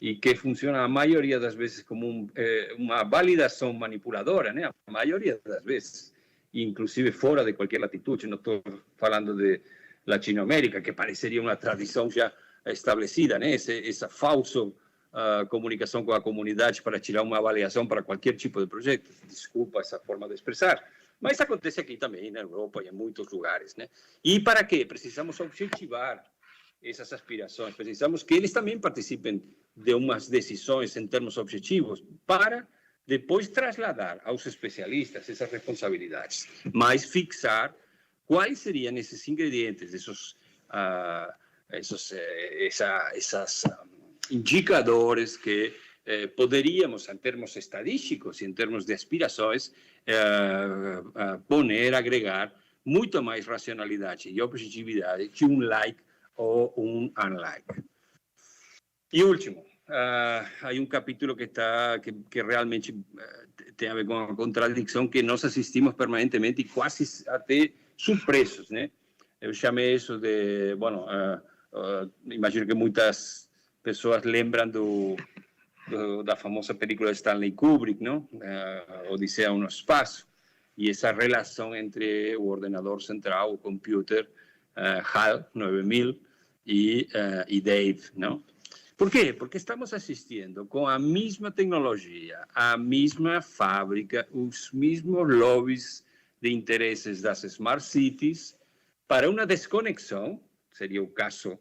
e que funciona a maioria das vezes como uma validação manipuladora, né? A maioria das vezes, inclusive fora de qualquer latitude. Não estou falando de Latinoamérica, que pareceria uma tradição já estabelecida, né? Essa falsa comunicação com a comunidade para tirar uma avaliação para qualquer tipo de projeto. Desculpa essa forma de expressar. Mas acontece aqui também, na Europa e em muitos lugares, né? E para quê? Precisamos objetivar essas aspirações, precisamos que eles também participem de umas decisões em termos objetivos para depois trasladar aos especialistas essas responsabilidades, mas fixar quais seriam esses ingredientes, esses indicadores que poderíamos, em termos estadísticos e em termos de aspirações, agregar muito mais racionalidade e objetividade que um like ou um unlike. E último, há um capítulo que realmente tem a ver com a contradição que nós assistimos permanentemente e quase até surpresos, né? Eu chamei isso de, imagino que muitas pessoas lembram da famosa película de Stanley Kubrick, não? Odisseia no Espaço, e essa relação entre o ordenador central, o computer, HAL 9000 e Dave, não? Por quê? Porque estamos assistindo com a mesma tecnologia, a mesma fábrica, os mesmos lobbies de interesses das smart cities para uma desconexão, seria o caso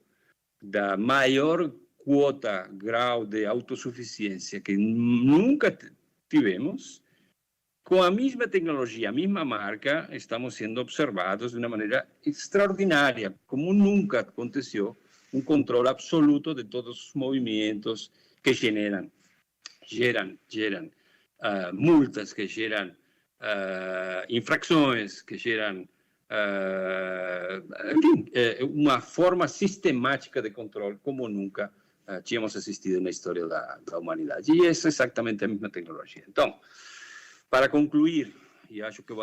da maior quota, grau de autossuficiência que nunca tivemos. Com a mesma tecnologia, a mesma marca, estamos sendo observados de uma maneira extraordinária, como nunca aconteceu, controle absoluto de todos os movimentos que geram multas, que geram infrações, que geram, enfim, uma forma sistemática de controle como nunca tínhamos assistido na história da humanidade. E essa é exatamente a mesma tecnologia. Então, para concluir, e acho que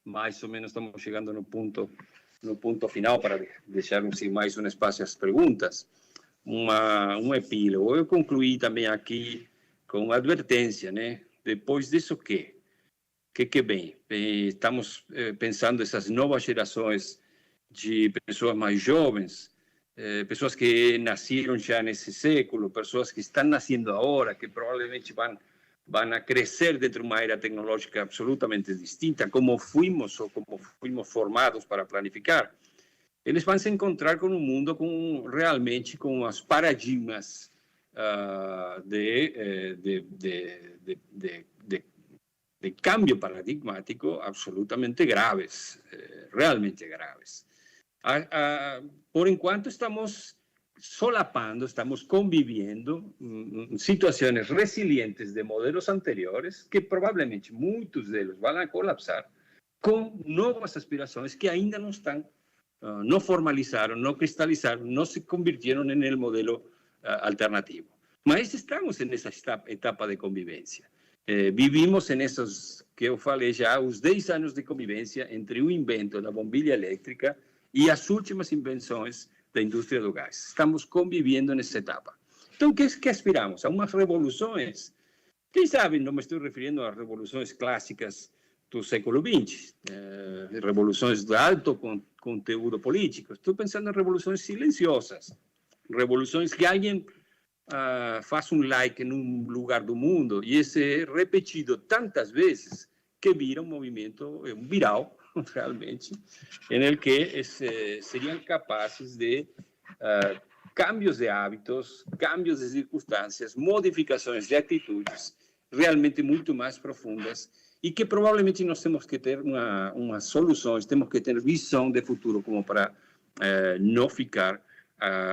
mais ou menos estamos chegando no ponto final, para deixarmos mais um espaço às perguntas, um epílogo. Eu concluí também aqui com uma advertência, né? Depois disso, o quê? Que vem? Estamos pensando essas novas gerações de pessoas mais jovens, pessoas que nasceram já nesse século, pessoas que estão nascendo agora, que provavelmente vão a crescer dentro de uma era tecnológica absolutamente distinta, como fomos formados para planificar. Eles vão se encontrar com um mundo realmente com os paradigmas de cambio paradigmático absolutamente graves, realmente graves. Por enquanto estamos solapando, estamos conviviendo situaciones resilientes de modelos anteriores que probablemente muchos de ellos van a colapsar con nuevas aspiraciones que ainda no están, no formalizaron, no cristalizaron, no se convirtieron en el modelo alternativo. Mas estamos en esa etapa de convivencia. Vivimos en esos, que eu falei já, os 10 anos de convivência entre o invento da bombilha elétrica e as últimas invenções da indústria do gás. Estamos convivendo nessa etapa. Então, que aspiramos? A umas revoluções. Quem sabe, não me estou referindo a revoluções clássicas do século XX, revoluções de alto conteúdo político. Estou pensando em revoluções silenciosas, revoluções que alguém faz um like num lugar do mundo e esse é repetido tantas vezes que vira um movimento viral, realmente, en el que serían capaces de cambios de hábitos, cambios de circunstancias, modificações de atitudes realmente muito mais profundas e que provavelmente nós temos que ter umas soluções, temos que ter visão de futuro como para não ficar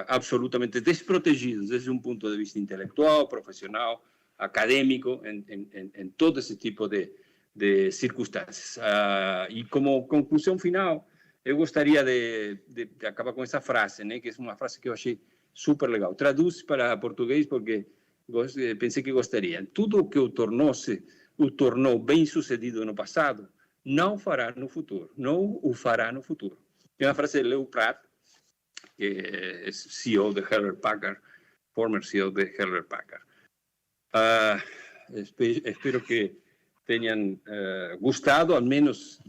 absolutamente desprotegidos desde um ponto de vista intelectual, profissional, acadêmico, em todo esse tipo de circunstâncias. E como conclusão final, eu gostaria de acabar com essa frase, né, que é uma frase que eu achei super legal. Traduz para português porque pensei que gostaria. Tudo o que o tornou bem sucedido no passado, não fará no futuro. Não o fará no futuro. É uma frase de Leo Pratt, que é CEO de Hewlett Packard, former CEO de Hewlett Packard. Espero que tenham gostado, ao menos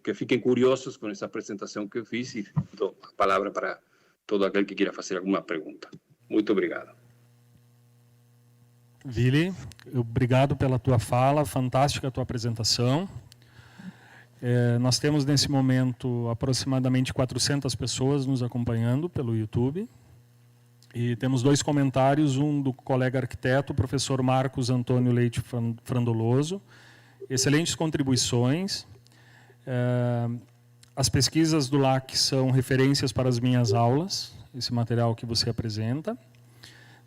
que fiquem curiosos com essa apresentação que eu fiz e dou a palavra para todo aquele que queira fazer alguma pergunta. Muito obrigado. Vili, obrigado pela tua fala, fantástica a tua apresentação. Nós temos nesse momento aproximadamente 400 pessoas nos acompanhando pelo YouTube. E temos 2 comentários, um do colega arquiteto, o professor Marcos Antônio Leite Frandoloso. Excelentes contribuições. As pesquisas do LAC são referências para as minhas aulas, esse material que você apresenta.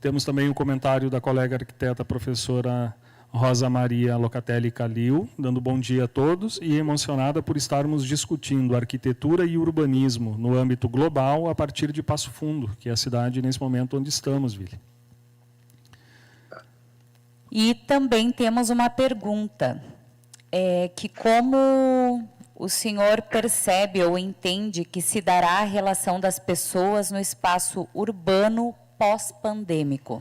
Temos também um comentário da colega arquiteta, professora Rosa Maria Locatelli Calil, dando bom dia a todos e emocionada por estarmos discutindo arquitetura e urbanismo no âmbito global a partir de Passo Fundo, que é a cidade nesse momento onde estamos, Vili. E também temos uma pergunta, que como o senhor percebe ou entende que se dará a relação das pessoas no espaço urbano pós-pandêmico?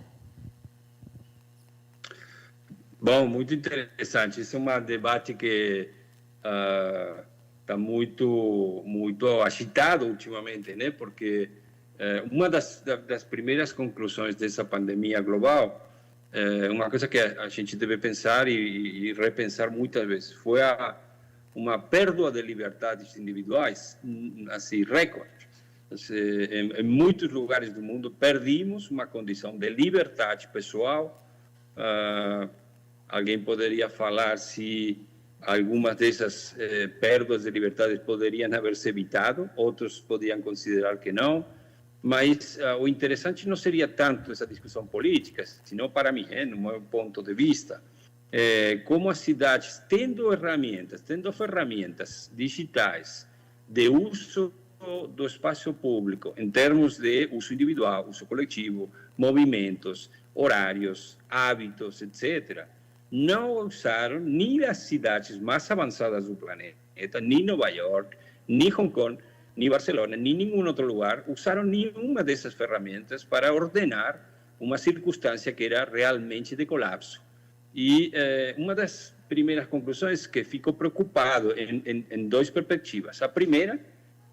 Bom, muito interessante. Esse é um debate que está muito agitado ultimamente, né? Porque uma das primeiras conclusões dessa pandemia global, uma coisa que a gente deve pensar e repensar muitas vezes, foi uma perda de liberdades individuais, assim, recorde. Em muitos lugares do mundo perdimos uma condição de liberdade pessoal. Alguém poderia falar se algumas dessas perdas de liberdades poderiam haver-se evitado, outros podiam considerar que não, mas o interessante não seria tanto essa discussão política, senão para mim, no meu ponto de vista, como as cidades, tendo ferramentas digitais de uso do espaço público, em termos de uso individual, uso coletivo, movimentos, horários, hábitos, etc., não usaram nem as cidades mais avançadas do planeta, nem Nova York, nem Hong Kong, nem Barcelona, nem nenhum outro lugar, usaram nenhuma dessas ferramentas para ordenar uma circunstância que era realmente de colapso. E uma das primeiras conclusões que fico preocupado em duas perspectivas. A primeira,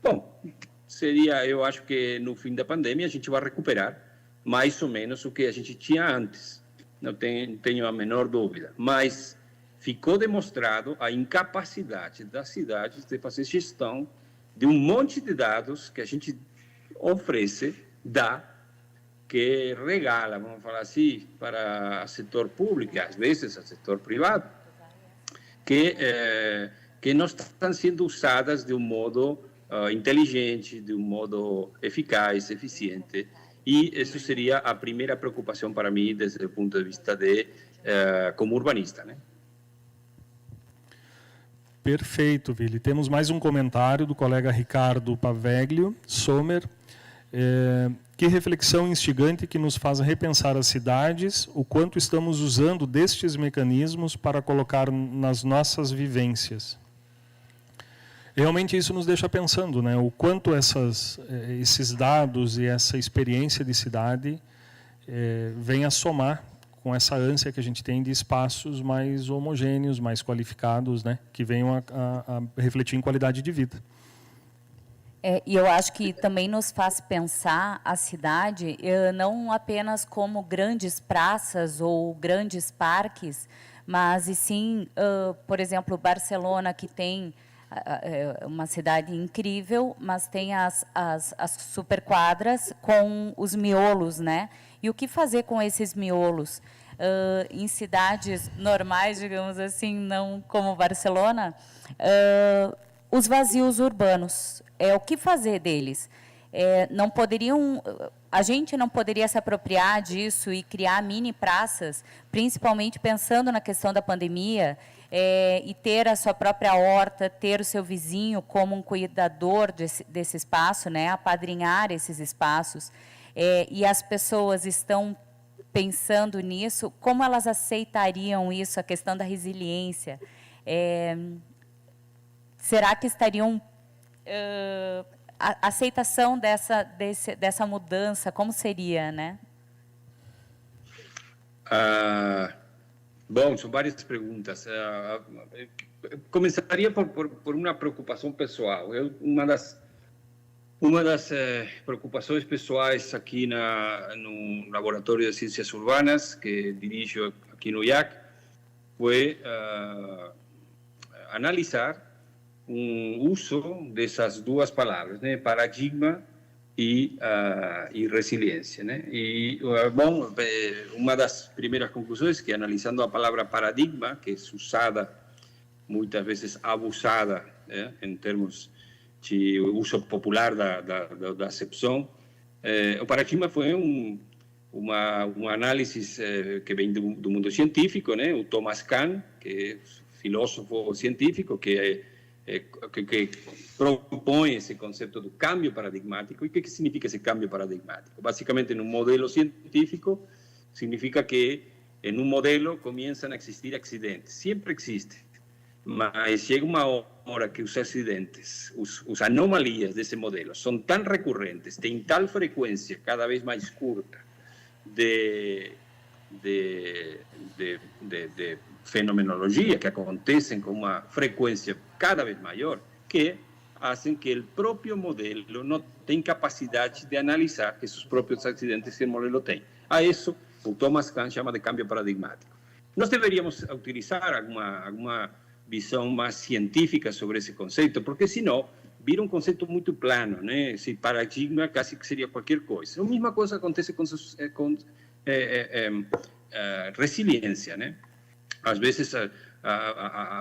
bom, seria, eu acho que no fim da pandemia a gente vai recuperar mais ou menos o que a gente tinha antes. Não tenho a menor dúvida. Mas ficou demonstrado a incapacidade das cidades de fazer gestão de um monte de dados que a gente oferece, que regala, vamos falar assim, para o setor público e às vezes o setor privado, que não estão sendo usadas de um modo inteligente, de um modo eficaz, eficiente. E isso seria a primeira preocupação para mim, desde o ponto de vista como urbanista, né? Perfeito, Vili. Temos mais um comentário do colega Ricardo Paveglio Sommer. Que reflexão instigante que nos faz repensar as cidades, o quanto estamos usando destes mecanismos para colocar nas nossas vivências. Realmente isso nos deixa pensando, né? O quanto esses dados e essa experiência de cidade vem a somar com essa ânsia que a gente tem de espaços mais homogêneos, mais qualificados, né? Que venham a refletir em qualidade de vida. E eu acho que também nos faz pensar a cidade não apenas como grandes praças ou grandes parques, mas e sim, por exemplo, Barcelona, que tem uma cidade incrível, mas tem as superquadras com os miolos, né? E o que fazer com esses miolos? Em cidades normais, digamos assim, não como Barcelona, os vazios urbanos. O que fazer deles? Não poderiam, a gente não poderia se apropriar disso e criar mini praças, principalmente pensando na questão da pandemia, e ter a sua própria horta, ter o seu vizinho como um cuidador desse espaço, né, apadrinhar esses espaços, e as pessoas estão pensando nisso, como elas aceitariam isso, a questão da resiliência? Será que estariam... a aceitação dessa mudança, como seria, né? Bom, são várias perguntas. Começaria por uma preocupação pessoal. Uma das preocupações pessoais aqui no Laboratório de Ciências Urbanas, que dirijo aqui no IAC, foi analisar uso dessas duas palavras, né? Paradigma e resiliência, né? E, bom, uma das primeiras conclusões que, analisando a palavra paradigma, que é usada, muitas vezes abusada, em termos de uso popular da acepção, o paradigma foi uma análise que vem do mundo científico, né? O Thomas Kuhn, que é filósofo científico, que propõe esse conceito do câmbio paradigmático. E o que significa esse câmbio paradigmático? Basicamente, no modelo científico, significa que em um modelo começam a existir acidentes. Sempre existe, mas chega uma hora que os acidentes, as anomalias desse modelo são tão recorrentes, têm tal frequência cada vez mais curta de de fenomenologia que acontecem com uma frequência cada vez maior, que fazem que o próprio modelo não tem capacidade de analisar esses próprios acidentes que o modelo tem. A isso, o Thomas Kuhn chama de câmbio paradigmático. Nós deveríamos utilizar alguma visão mais científica sobre esse conceito, porque senão vira um conceito muito plano, né? Esse paradigma quase que seria qualquer coisa. A mesma coisa acontece com resiliência, né? Às vezes,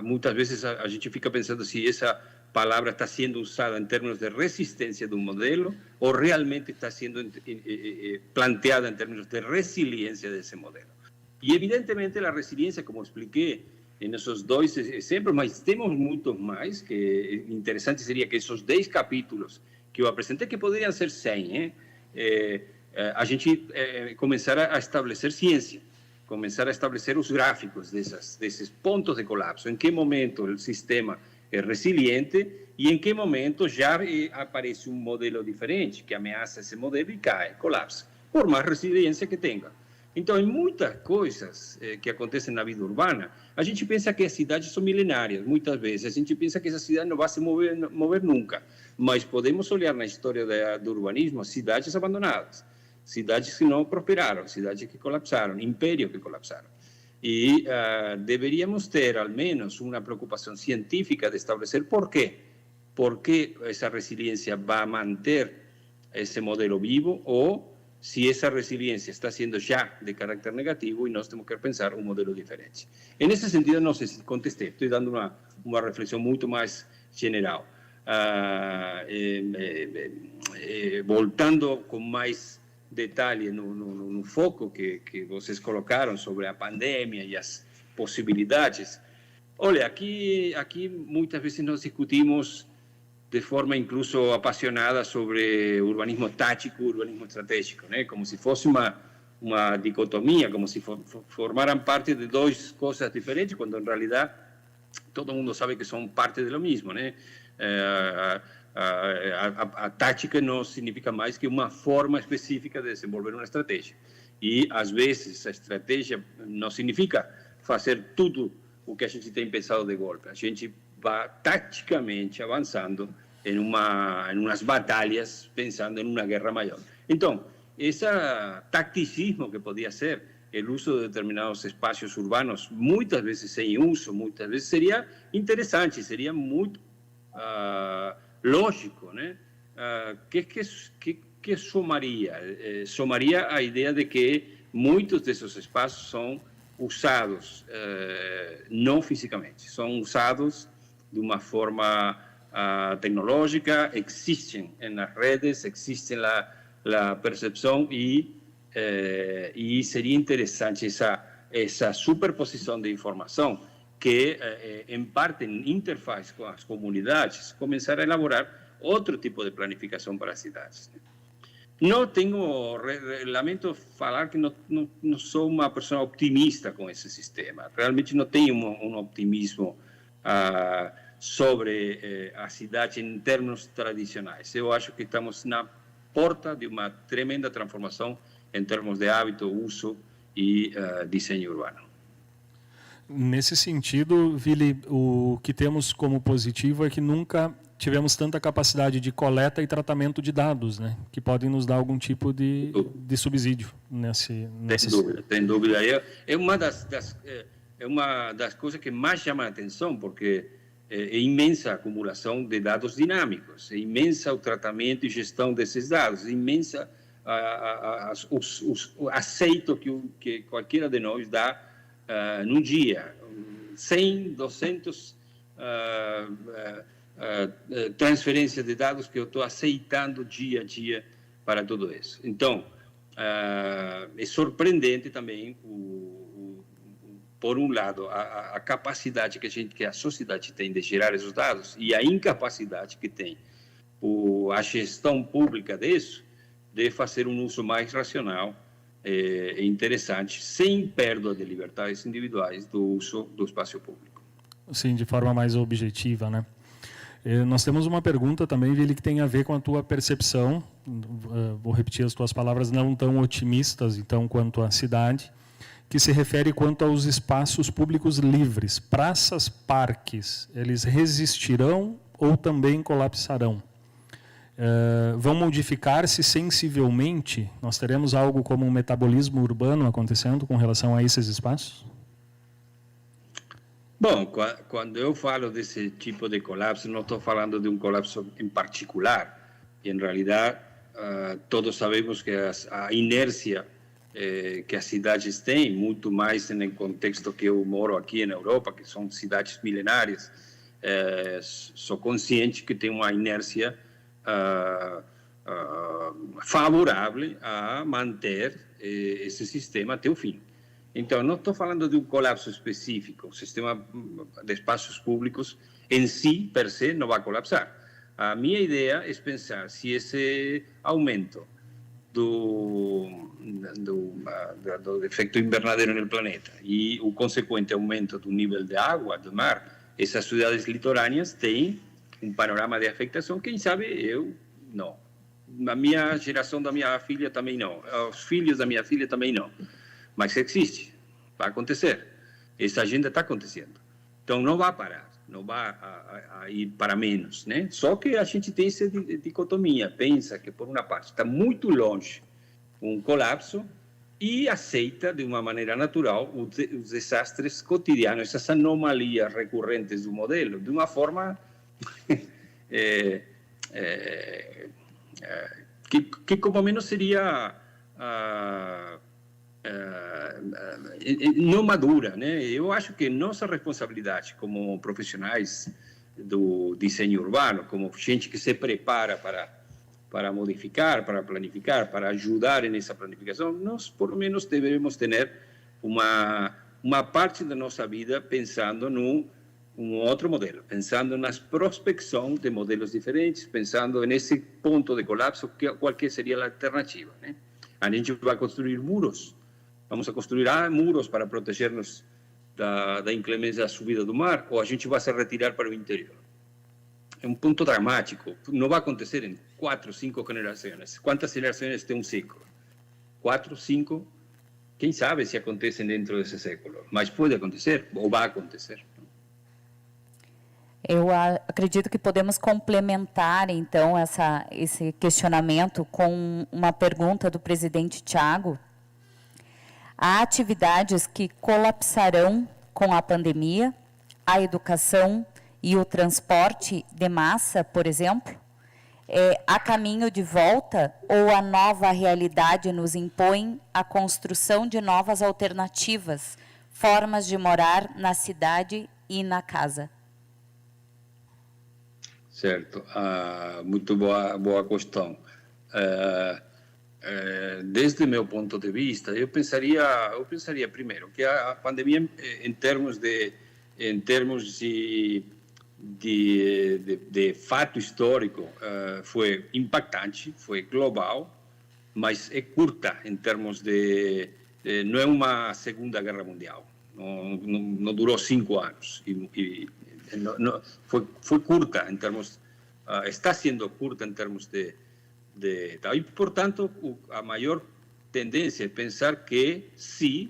muitas vezes a gente fica pensando se essa palavra está sendo usada em termos de resistência do modelo ou realmente está sendo planteada em termos de resiliência desse modelo. E, evidentemente, a resiliência, como expliquei nesses dois exemplos, mas temos muitos mais, que interessante seria que esses 10 capítulos que eu apresentei, que poderiam ser 100, a gente começar a estabelecer ciência, começar a estabelecer os gráficos desses pontos de colapso, em que momento o sistema é resiliente e em que momento já aparece um modelo diferente que ameaça esse modelo e cai, colapsa, por mais resiliência que tenha. Então, em muitas coisas que acontecem na vida urbana, a gente pensa que as cidades são milenárias, muitas vezes. A gente pensa que essa cidade não vai se mover nunca. Mas podemos olhar na história do urbanismo cidades abandonadas, cidades que não prosperaram, cidades que colapsaram, impérios que colapsaram. E deveríamos ter, ao menos, uma preocupação científica de estabelecer por quê. Por que essa resiliência vai manter esse modelo vivo ou se essa resiliência está sendo já de caráter negativo e nós temos que pensar um modelo diferente. Nesse sentido, não sei se contestei, estou dando uma reflexão muito mais geral. Voltando com mais detalhe no foco que vocês colocaram sobre a pandemia e as possibilidades, olha, aqui muitas vezes nós discutimos de forma incluso apaixonada sobre urbanismo tático, urbanismo estratégico, né? Como se fosse uma dicotomia, como se formaram parte de duas coisas diferentes, quando em realidade todo mundo sabe que são parte de lo mesmo, né? A tática não significa mais que uma forma específica de desenvolver uma estratégia. E, às vezes, a estratégia não significa fazer tudo o que a gente tem pensado de golpe. A gente vai taticamente avançando em umas batalhas, pensando em uma guerra maior. Então, esse tacticismo que podia ser o uso de determinados espaços urbanos, muitas vezes sem uso, muitas vezes seria interessante, seria muito lógico, né? Que somaria? Somaria a ideia de que muitos desses espaços são usados não fisicamente, são usados de uma forma tecnológica, existem nas redes, existe a percepção e seria interessante essa superposição de informação que, em parte, em interface com as comunidades, começar a elaborar outro tipo de planificação para as cidades. Não tenho, lamento falar que não sou uma pessoa optimista com esse sistema. Realmente não tenho um optimismo sobre a cidade em termos tradicionais. Eu acho que estamos na porta de uma tremenda transformação em termos de hábito, uso e desenho urbano. Nesse sentido, Vili, o que temos como positivo é que nunca tivemos tanta capacidade de coleta e tratamento de dados, né, que podem nos dar algum tipo de subsídio nesse... Sem dúvida. É uma das coisas que mais chama a atenção, porque é imensa a acumulação de dados dinâmicos, é imensa o tratamento e gestão desses dados, é imensa o aceito que qualquer de nós dá num dia, 100, 200 transferências de dados que eu estou aceitando dia a dia para tudo isso. Então, é surpreendente também, por um lado, a capacidade que a sociedade tem de gerar esses dados e a incapacidade que tem a gestão pública disso, de fazer um uso mais racional e interessante, sem perda de liberdades individuais do uso do espaço público. Sim, de forma mais objetiva, né? Nós temos uma pergunta também, Vili, que tem a ver com a tua percepção, vou repetir as tuas palavras, não tão otimistas, então, quanto a cidade, que se refere quanto aos espaços públicos livres. Praças, parques, eles resistirão ou também colapsarão? Vão modificar-se sensivelmente? Nós teremos algo como um metabolismo urbano acontecendo com relação a esses espaços? Bom, quando eu falo desse tipo de colapso, não estou falando de um colapso em particular. Em realidade, todos sabemos que a inércia que as cidades têm, muito mais no contexto que eu moro aqui na Europa, que são cidades milenárias, sou consciente que tem uma inércia favorável a manter esse sistema até o fim. Então, não estou falando de um colapso específico. O sistema de espaços públicos em si, per se, não vai colapsar. A minha ideia é pensar se esse aumento do efeito invernadeiro no planeta e o consequente aumento do nível de água do mar, essas cidades litorâneas têm um panorama de afetação, quem sabe eu não. A minha geração da minha filha também não. Os filhos da minha filha também não. Mas existe, vai acontecer. Essa agenda está acontecendo. Então não vai parar, não vai a ir para menos, né? Só que a gente tem essa dicotomia, pensa que por uma parte está muito longe um colapso e aceita de uma maneira natural os desastres cotidianos, essas anomalias recorrentes do modelo, de uma forma que como menos seria não madura, né? Eu acho que nossa responsabilidade como profissionais do desenho urbano, como gente que se prepara para modificar, para planificar, para ajudar nessa planificação, nós, por menos, devemos ter uma parte da nossa vida pensando num outro modelo, pensando na prospecção de modelos diferentes, pensando nesse ponto de colapso, qual que seria a alternativa, né? A gente vai construir muros, vamos a construir muros para proteger-nos da inclemência da subida do mar, ou a gente vai se retirar para o interior. É um ponto dramático, não vai acontecer em 4, 5 gerações. Quantas gerações tem um século? 4, 5, quem sabe se acontecem dentro desse século, mas pode acontecer, ou vai acontecer. Eu acredito que podemos complementar, então, esse questionamento com uma pergunta do presidente Thiago. Há atividades que colapsarão com a pandemia, a educação e o transporte de massa, por exemplo? Há caminho de volta ou a nova realidade nos impõe a construção de novas alternativas, formas de morar na cidade e na casa? Certo, muito boa questão. Desde meu ponto de vista, eu pensaria primeiro que a pandemia, em termos de fato histórico, foi impactante, foi global, mas é curta em termos não é uma Segunda Guerra Mundial, não durou 5 anos foi curta em termos, está sendo curta em termos e, portanto, a maior tendência é pensar que se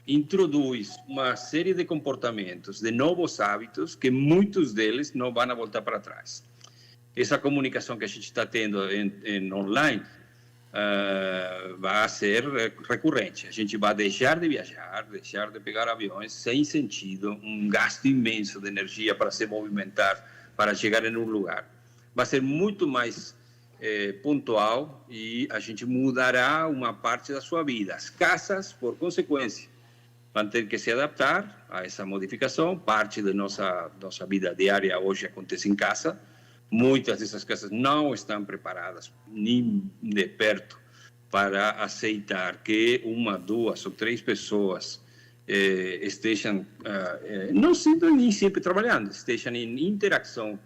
introduz uma série de comportamentos, de novos hábitos, que muitos deles não vão voltar para trás. Essa comunicação que a gente está tendo em online vai ser recorrente. A gente vai deixar de viajar, deixar de pegar aviões sem sentido, um gasto imenso de energia para se movimentar, para chegar em um lugar. Vai ser muito mais pontual e a gente mudará uma parte da sua vida. As casas, por consequência, vão ter que se adaptar a essa modificação. Parte da nossa vida diária hoje acontece em casa. Muitas dessas casas não estão preparadas, nem de perto, para aceitar que 1, 2 ou 3 pessoas estejam, não sendo nem sempre trabalhando, estejam em interação,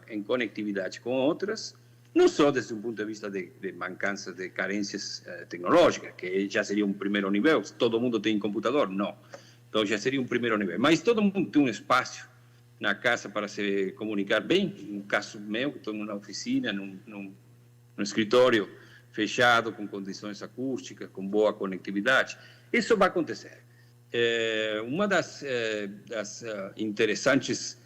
em conectividade com outras, não só desde um ponto de vista de mancança de carências tecnológicas, que já seria um primeiro nível, todo mundo tem computador, não. Então já seria um primeiro nível, mas todo mundo tem um espaço na casa para se comunicar bem. No caso meu, que estou numa oficina, num escritório fechado, com condições acústicas, com boa conectividade. Isso vai acontecer. Uma das interessantes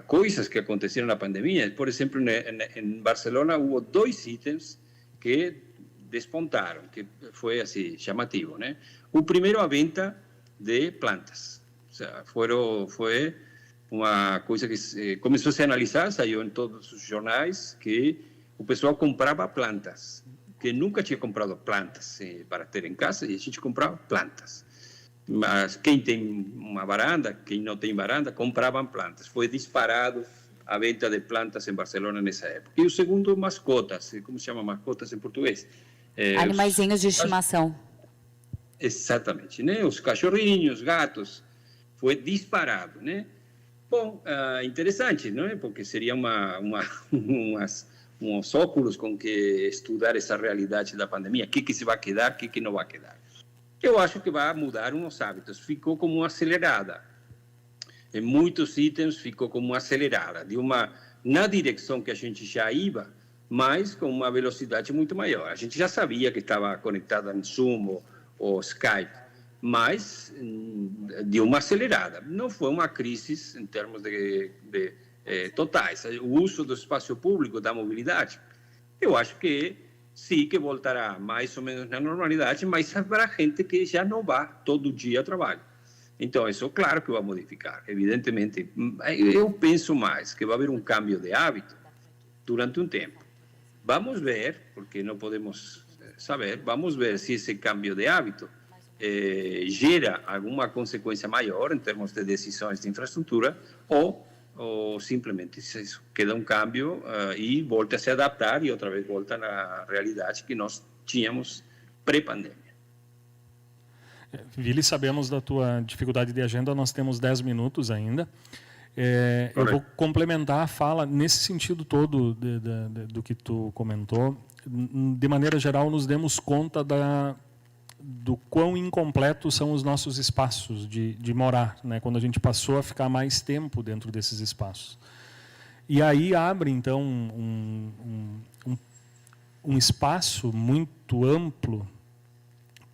coisas que aconteceram na pandemia, por exemplo, em Barcelona, houve 2 itens que despontaram, que foi assim, chamativo, né? O primeiro, a venda de plantas. Ou seja, foi uma coisa que começou a se analisar, saiu em todos os jornais, que o pessoal comprava plantas, que nunca tinha comprado plantas para ter em casa, e a gente comprava plantas. Mas quem tem uma varanda, quem não tem varanda, compravam plantas. Foi disparado a venda de plantas em Barcelona nessa época. E o segundo, mascotas. Como se chama mascotas em português? Animaizinhos de estimação. Exatamente, né? Os cachorrinhos, gatos. Foi disparado, né? Bom, interessante, não é? Porque seria uns óculos com que estudar essa realidade da pandemia. O que se vai quedar, o que não vai quedar. Eu acho que vai mudar uns hábitos. Ficou como uma acelerada. Em muitos itens ficou como uma acelerada, na direção que a gente já ia, mas com uma velocidade muito maior. A gente já sabia que estava conectada em Zoom ou Skype, mas de uma acelerada. Não foi uma crise em termos totais. O uso do espaço público, da mobilidade, eu acho que sim, que voltará mais ou menos na normalidade, mas haverá gente que já não vai todo dia ao trabalho. Então, isso, claro que vai modificar, evidentemente. Eu penso mais que vai haver um cambio de hábito durante um tempo. Vamos ver, porque não podemos saber, vamos ver se esse cambio de hábito gera alguma consequência maior em termos de decisões de infraestrutura ou simplesmente queda um câmbio e volta a se adaptar e outra vez volta na realidade que nós tínhamos pré-pandemia. Vili, sabemos da tua dificuldade de agenda, nós temos 10 minutos ainda. Eu vou complementar a fala nesse sentido todo do que tu comentou. De maneira geral, nos demos conta do quão incompletos são os nossos espaços de morar, né? Quando a gente passou a ficar mais tempo dentro desses espaços. E aí abre, então, um espaço muito amplo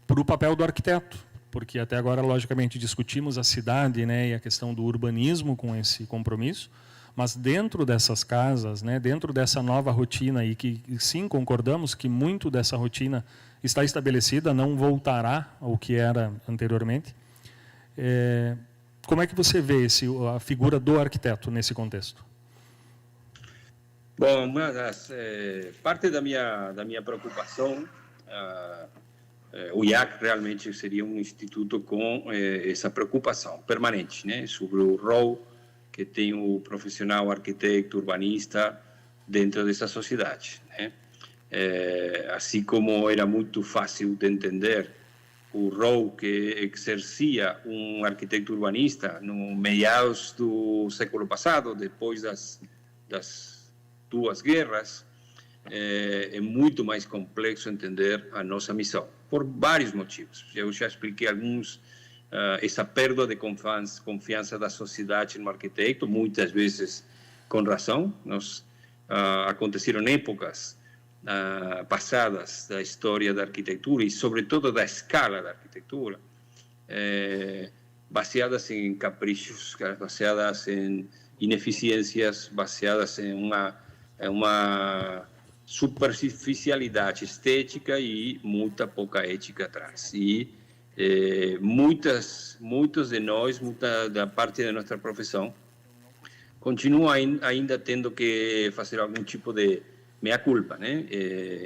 para o papel do arquiteto, porque até agora, logicamente, discutimos a cidade, né, e a questão do urbanismo com esse compromisso, mas dentro dessas casas, né, dentro dessa nova rotina, e que sim, concordamos que muito dessa rotina está estabelecida, não voltará ao que era anteriormente. Como é que você vê a figura do arquiteto nesse contexto? Bom, parte da minha preocupação, o IAC realmente seria um instituto com essa preocupação permanente, né, sobre o rol que tem o profissional arquiteto urbanista dentro dessa sociedade, né? Assim como era muito fácil de entender o rol que exercia um arquiteto urbanista no meados do século passado, depois das duas guerras, é muito mais complexo entender a nossa missão, por vários motivos. Eu já expliquei alguns. Essa perda de confiança da sociedade no arquiteto, muitas vezes com razão. Aconteceram épocas passadas da história da arquitetura e, sobretudo, da escala da arquitetura, baseadas em caprichos, baseadas em ineficiências, baseadas em uma superficialidade estética e muita pouca ética atrás. E muitos de nós, muita da parte da nossa profissão, continuam ainda tendo que fazer algum tipo de meia-culpa, né?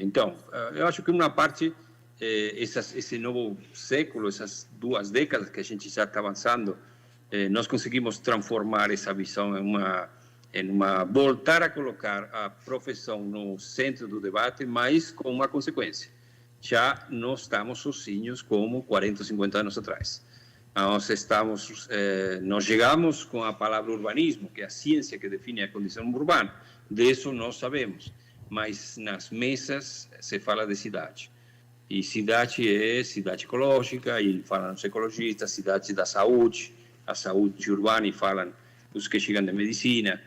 Então, eu acho que uma parte, esse novo século, essas 2 décadas que a gente já está avançando, nós conseguimos transformar essa visão em uma voltar a colocar a profissão no centro do debate, mas com uma consequência. Já não estamos sozinhos como 40, 50 anos atrás. Nós chegamos com a palavra urbanismo, que é a ciência que define a condição urbana. Disso nós sabemos, mas nas mesas se fala de cidade. E cidade é cidade ecológica, e falam os ecologistas, cidade da saúde, a saúde urbana, e falam os que chegam de medicina,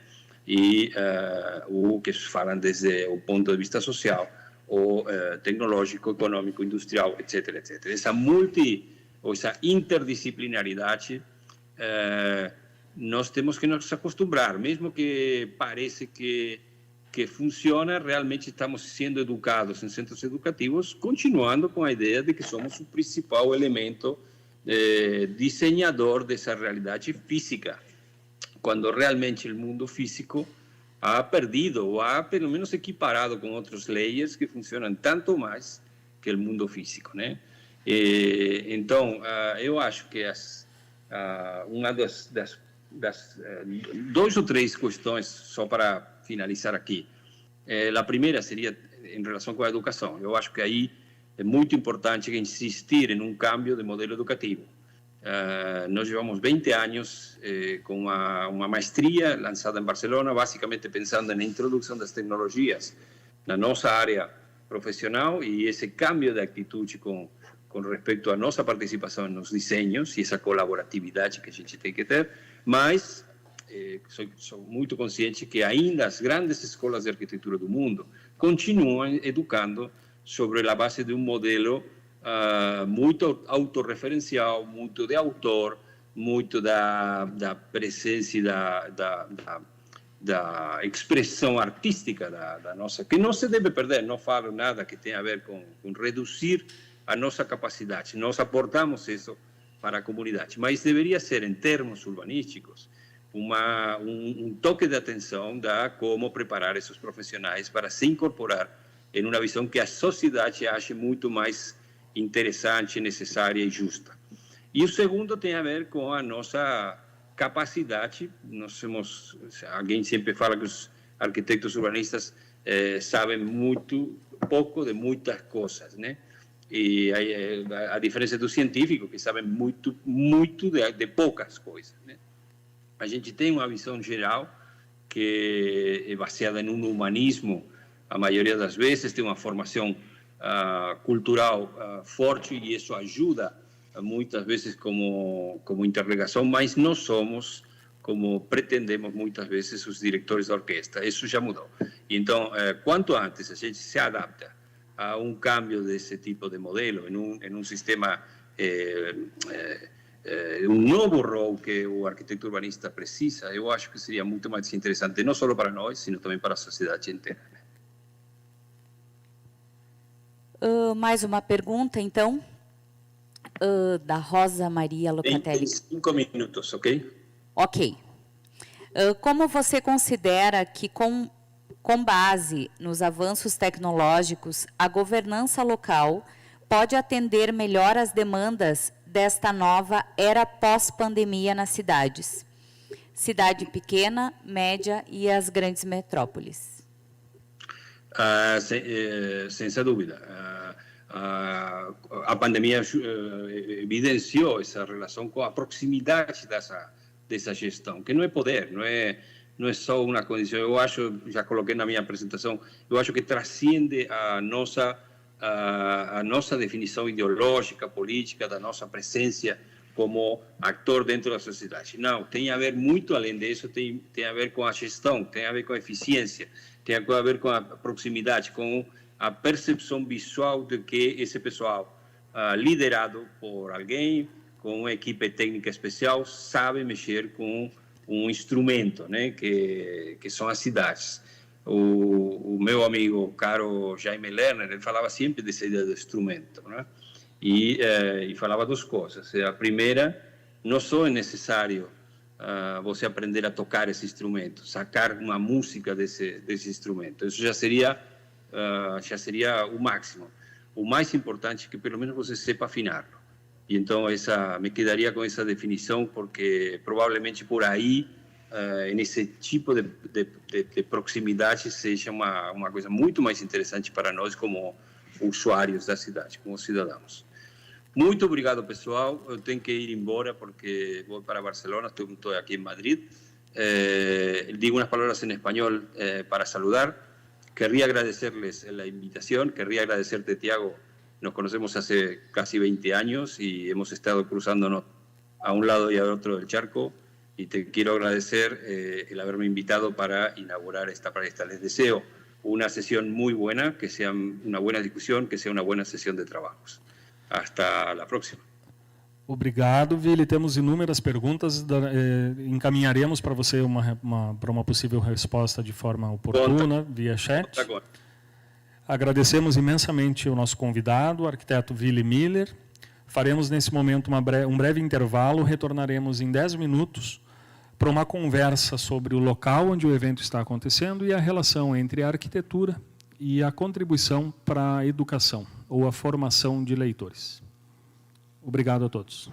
e o que falam desde o ponto de vista social, o tecnológico, econômico, industrial, etc, etc. Essa interdisciplinaridade, nós temos que nos acostumbrar, mesmo que pareça que funciona, realmente estamos sendo educados em centros educativos, continuando com a ideia de que somos o principal elemento desenhador dessa realidade física, quando realmente o mundo físico ha perdido, ou ha pelo menos equiparado com outros layers que funcionam tanto mais que o mundo físico, né? Então, eu acho que uma das 2 ou 3 questões, só para finalizar aqui. A primeira seria em relação com a educação. Eu acho que aí é muito importante insistir em um cambio de modelo educativo. Nós llevamos 20 anos com uma maestria lançada em Barcelona, basicamente pensando na introdução das tecnologias na nossa área profissional, e esse cambio de atitude com respeito à nossa participação nos desenhos e essa colaboratividade que a gente tem que ter, mas sou muito consciente que ainda as grandes escolas de arquitetura do mundo continuam educando sobre a base de um modelo muito autorreferencial, muito de autor, muito da presença e da expressão artística da nossa, que não se deve perder. Não falo nada que tenha a ver com reduzir a nossa capacidade. Nós aportamos isso para a comunidade, mas deveria ser, em termos urbanísticos, um toque de atenção da como preparar esses profissionais para se incorporar em uma visão que a sociedade ache muito mais interessante, necessária e justa. E o segundo tem a ver com a nossa capacidade. Alguém sempre fala que os arquitetos urbanistas sabem muito pouco de muitas coisas, né? E a diferença do científico, que sabe muito de poucas coisas, né? A gente tem uma visão geral que é baseada em um humanismo, a maioria das vezes tem uma formação cultural forte, e isso ajuda muitas vezes como interligação, mas não somos como pretendemos muitas vezes os diretores da orquestra. Isso já mudou. Então, quanto antes a gente se adapta a um cambio desse tipo de modelo em um sistema, um novo rol que o arquiteto urbanista precisa, eu acho que seria muito mais interessante, não só para nós, sino também para a sociedade inteira. Mais uma pergunta, então, da Rosa Maria Locatelli. 5 minutos, ok? Ok. Como você considera que, com base nos avanços tecnológicos, a governança local pode atender melhor às demandas desta nova era pós-pandemia nas cidades? Cidade pequena, média e as grandes metrópoles. Sem dúvida. A pandemia evidenciou essa relação com a proximidade dessa gestão, que não é poder, não é só uma condição. Eu acho, já coloquei na minha apresentação, eu acho que transcende a nossa definição ideológica, política, da nossa presença como ator dentro da sociedade. Não, tem a ver muito além disso, tem a ver com a gestão, tem a ver com a eficiência, tem a ver com a proximidade, com a percepção visual de que esse pessoal, liderado por alguém, com uma equipe técnica especial, sabe mexer com um instrumento, né, que são as cidades. O meu amigo caro Jaime Lerner, ele falava sempre dessa ideia do instrumento, né? E falava 2 coisas. A primeira, não só é necessário você aprender a tocar esse instrumento, sacar uma música desse instrumento. Isso já seria o máximo. O mais importante é que pelo menos você sepa afiná-lo. E então me quedaria com essa definição, porque provavelmente por aí, nesse tipo de proximidade, seja uma coisa muito mais interessante para nós como usuários da cidade, como cidadãos. Muito obrigado, pessoal. Eu tenho que ir embora porque vou para Barcelona, estou aqui em Madrid. Digo unas palabras en español para saludar. Querría agradecerles la invitación, querría agradecerte, Tiago. Nos conocemos hace casi 20 años y hemos estado cruzándonos a un lado y al otro del charco, y te quiero agradecer el haberme invitado para inaugurar esta palestra. Les deseo una sesión muy buena, que sea una buena discusión, que sea una buena sesión de trabajos. Hasta la próxima. Obrigado, Vili. Temos inúmeras perguntas, encaminharemos para você para uma possível resposta de forma oportuna, via chat. Agradecemos imensamente o nosso convidado, o arquiteto Vili Miller. Faremos nesse momento um breve intervalo, retornaremos em 10 minutos para uma conversa sobre o local onde o evento está acontecendo e a relação entre a arquitetura e a contribuição para a educação ou a formação de leitores. Obrigado a todos.